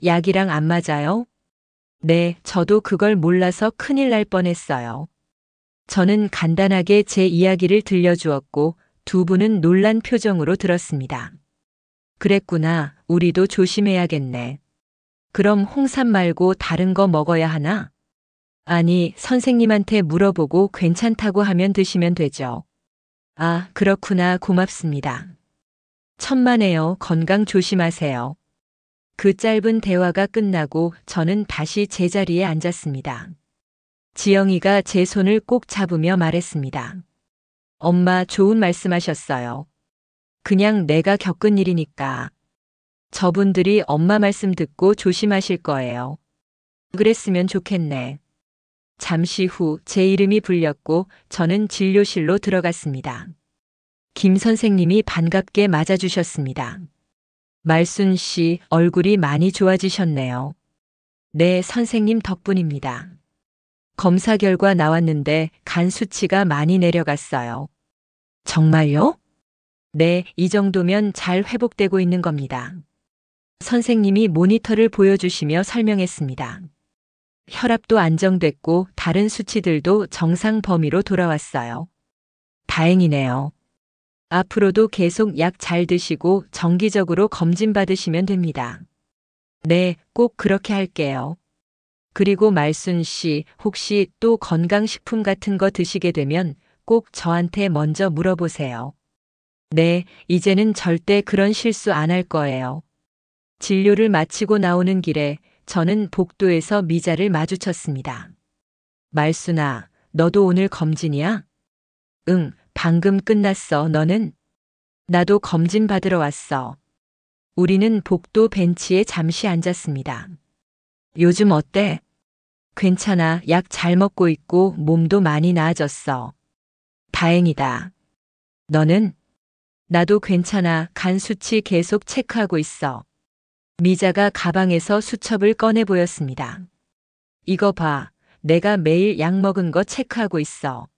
약이랑 안 맞아요? 네, 저도 그걸 몰라서 큰일 날 뻔했어요. 저는 간단하게 제 이야기를 들려주었고 두 분은 놀란 표정으로 들었습니다. 그랬구나, 우리도 조심해야겠네. 그럼 홍삼 말고 다른 거 먹어야 하나? 아니, 선생님한테 물어보고 괜찮다고 하면 드시면 되죠. 아, 그렇구나, 고맙습니다. 천만에요, 건강 조심하세요. 그 짧은 대화가 끝나고 저는 다시 제자리에 앉았습니다. 지영이가 제 손을 꼭 잡으며 말했습니다. 엄마, 좋은 말씀하셨어요. 그냥 내가 겪은 일이니까. 저분들이 엄마 말씀 듣고 조심하실 거예요. 그랬으면 좋겠네. 잠시 후 제 이름이 불렸고 저는 진료실로 들어갔습니다. 김 선생님이 반갑게 맞아주셨습니다. 말순 씨, 얼굴이 많이 좋아지셨네요. 네, 선생님 덕분입니다. 검사 결과 나왔는데 간 수치가 많이 내려갔어요. 정말요? 네, 이 정도면 잘 회복되고 있는 겁니다. 선생님이 모니터를 보여주시며 설명했습니다. 혈압도 안정됐고 다른 수치들도 정상 범위로 돌아왔어요. 다행이네요. 앞으로도 계속 약 잘 드시고 정기적으로 검진 받으시면 됩니다. 네, 꼭 그렇게 할게요. 그리고 말순 씨, 혹시 또 건강식품 같은 거 드시게 되면 꼭 저한테 먼저 물어보세요. 네, 이제는 절대 그런 실수 안 할 거예요. 진료를 마치고 나오는 길에 저는 복도에서 미자를 마주쳤습니다. 말순아, 너도 오늘 검진이야? 응, 방금 끝났어. 너는? 나도 검진 받으러 왔어. 우리는 복도 벤치에 잠시 앉았습니다. 요즘 어때? 괜찮아. 약 잘 먹고 있고 몸도 많이 나아졌어. 다행이다. 너는? 나도 괜찮아. 간 수치 계속 체크하고 있어. 미자가 가방에서 수첩을 꺼내 보였습니다. 이거 봐. 내가 매일 약 먹은 거 체크하고 있어.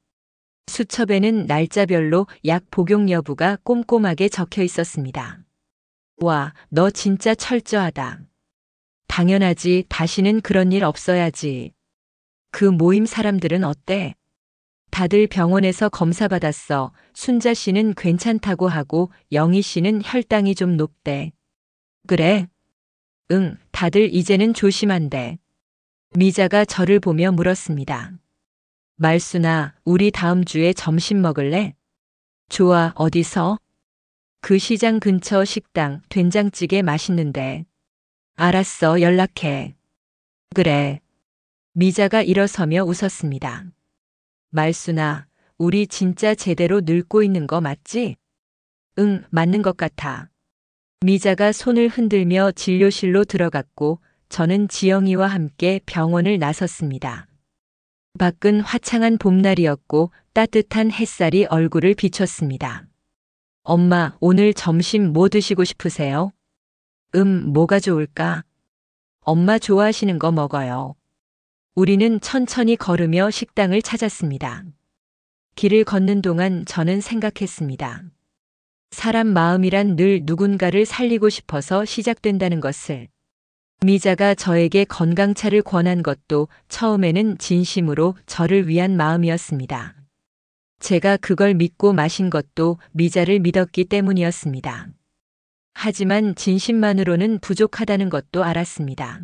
수첩에는 날짜별로 약 복용 여부가 꼼꼼하게 적혀 있었습니다. 와, 너 진짜 철저하다. 당연하지. 다시는 그런 일 없어야지. 그 모임 사람들은 어때? 다들 병원에서 검사 받았어. 순자 씨는 괜찮다고 하고 영희 씨는 혈당이 좀 높대. 그래? 응, 다들 이제는 조심한대. 미자가 저를 보며 물었습니다. 말순아, 우리 다음 주에 점심 먹을래? 좋아, 어디서? 그 시장 근처 식당, 된장찌개 맛있는데. 알았어, 연락해. 그래. 미자가 일어서며 웃었습니다. 말순아, 우리 진짜 제대로 늙고 있는 거 맞지? 응, 맞는 것 같아. 미자가 손을 흔들며 진료실로 들어갔고 저는 지영이와 함께 병원을 나섰습니다. 밖은 화창한 봄날이었고 따뜻한 햇살이 얼굴을 비췄습니다. 엄마, 오늘 점심 뭐 드시고 싶으세요? 뭐가 좋을까? 엄마 좋아하시는 거 먹어요. 우리는 천천히 걸으며 식당을 찾았습니다. 길을 걷는 동안 저는 생각했습니다. 사람 마음이란 늘 누군가를 살리고 싶어서 시작된다는 것을. 미자가 저에게 건강차를 권한 것도 처음에는 진심으로 저를 위한 마음이었습니다. 제가 그걸 믿고 마신 것도 미자를 믿었기 때문이었습니다. 하지만 진심만으로는 부족하다는 것도 알았습니다.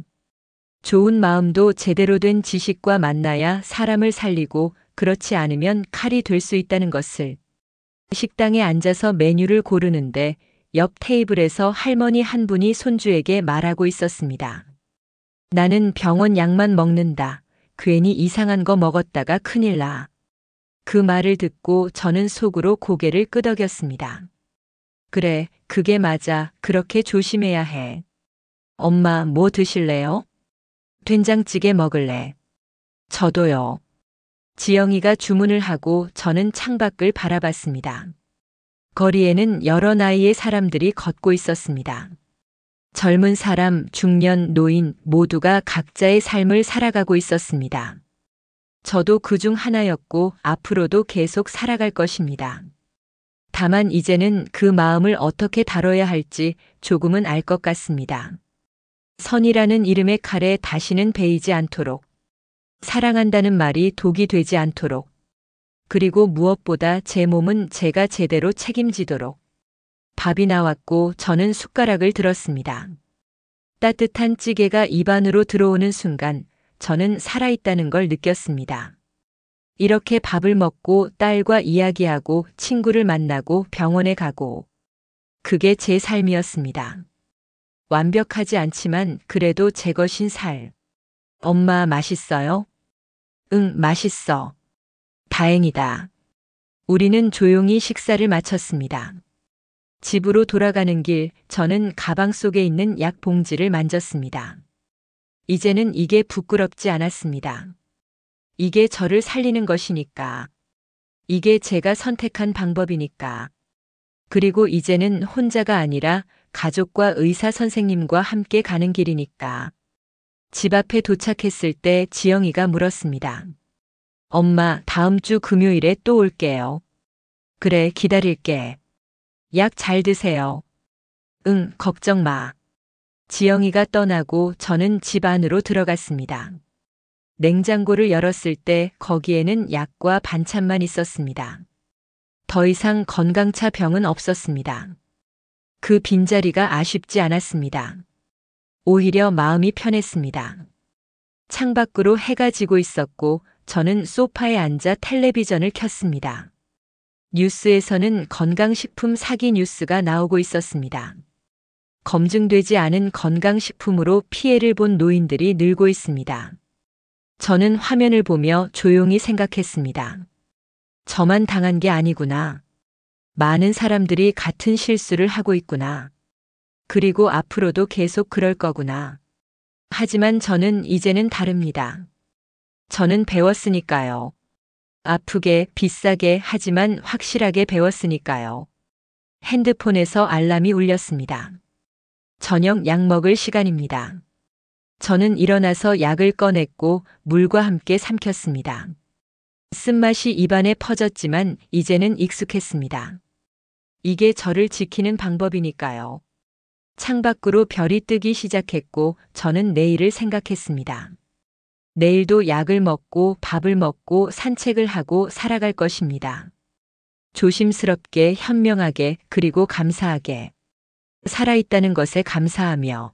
좋은 마음도 제대로 된 지식과 만나야 사람을 살리고 그렇지 않으면 칼이 될 수 있다는 것을. 식당에 앉아서 메뉴를 고르는데 옆 테이블에서 할머니 한 분이 손주에게 말하고 있었습니다. 나는 병원 약만 먹는다. 괜히 이상한 거 먹었다가 큰일 나. 그 말을 듣고 저는 속으로 고개를 끄덕였습니다. 그래, 그게 맞아. 그렇게 조심해야 해. 엄마, 뭐 드실래요? 된장찌개 먹을래. 저도요. 지영이가 주문을 하고 저는 창밖을 바라봤습니다. 거리에는 여러 나이의 사람들이 걷고 있었습니다. 젊은 사람, 중년, 노인 모두가 각자의 삶을 살아가고 있었습니다. 저도 그중 하나였고 앞으로도 계속 살아갈 것입니다. 다만 이제는 그 마음을 어떻게 다뤄야 할지 조금은 알 것 같습니다. 선이라는 이름의 칼에 다시는 베이지 않도록, 사랑한다는 말이 독이 되지 않도록, 그리고 무엇보다 제 몸은 제가 제대로 책임지도록. 밥이 나왔고 저는 숟가락을 들었습니다. 따뜻한 찌개가 입안으로 들어오는 순간 저는 살아있다는 걸 느꼈습니다. 이렇게 밥을 먹고 딸과 이야기하고 친구를 만나고 병원에 가고. 그게 제 삶이었습니다. 완벽하지 않지만 그래도 제 것인 살. 엄마, 맛있어요? 응, 맛있어. 다행이다. 우리는 조용히 식사를 마쳤습니다. 집으로 돌아가는 길, 저는 가방 속에 있는 약 봉지를 만졌습니다. 이제는 이게 부끄럽지 않았습니다. 이게 저를 살리는 것이니까. 이게 제가 선택한 방법이니까. 그리고 이제는 혼자가 아니라 가족과 의사 선생님과 함께 가는 길이니까. 집 앞에 도착했을 때 지영이가 물었습니다. 엄마, 다음 주 금요일에 또 올게요. 그래, 기다릴게. 약 잘 드세요. 응, 걱정 마. 지영이가 떠나고 저는 집 안으로 들어갔습니다. 냉장고를 열었을 때 거기에는 약과 반찬만 있었습니다. 더 이상 건강차 병은 없었습니다. 그 빈자리가 아쉽지 않았습니다. 오히려 마음이 편했습니다. 창밖으로 해가 지고 있었고 저는 소파에 앉아 텔레비전을 켰습니다. 뉴스에서는 건강식품 사기 뉴스가 나오고 있었습니다. 검증되지 않은 건강식품으로 피해를 본 노인들이 늘고 있습니다. 저는 화면을 보며 조용히 생각했습니다. 저만 당한 게 아니구나. 많은 사람들이 같은 실수를 하고 있구나. 그리고 앞으로도 계속 그럴 거구나. 하지만 저는 이제는 다릅니다. 저는 배웠으니까요. 아프게, 비싸게, 하지만 확실하게 배웠으니까요. 핸드폰에서 알람이 울렸습니다. 저녁 약 먹을 시간입니다. 저는 일어나서 약을 꺼냈고 물과 함께 삼켰습니다. 쓴맛이 입안에 퍼졌지만 이제는 익숙했습니다. 이게 저를 지키는 방법이니까요. 창밖으로 별이 뜨기 시작했고 저는 내일을 생각했습니다. 내일도 약을 먹고 밥을 먹고 산책을 하고 살아갈 것입니다. 조심스럽게, 현명하게, 그리고 감사하게. 살아있다는 것에 감사하며.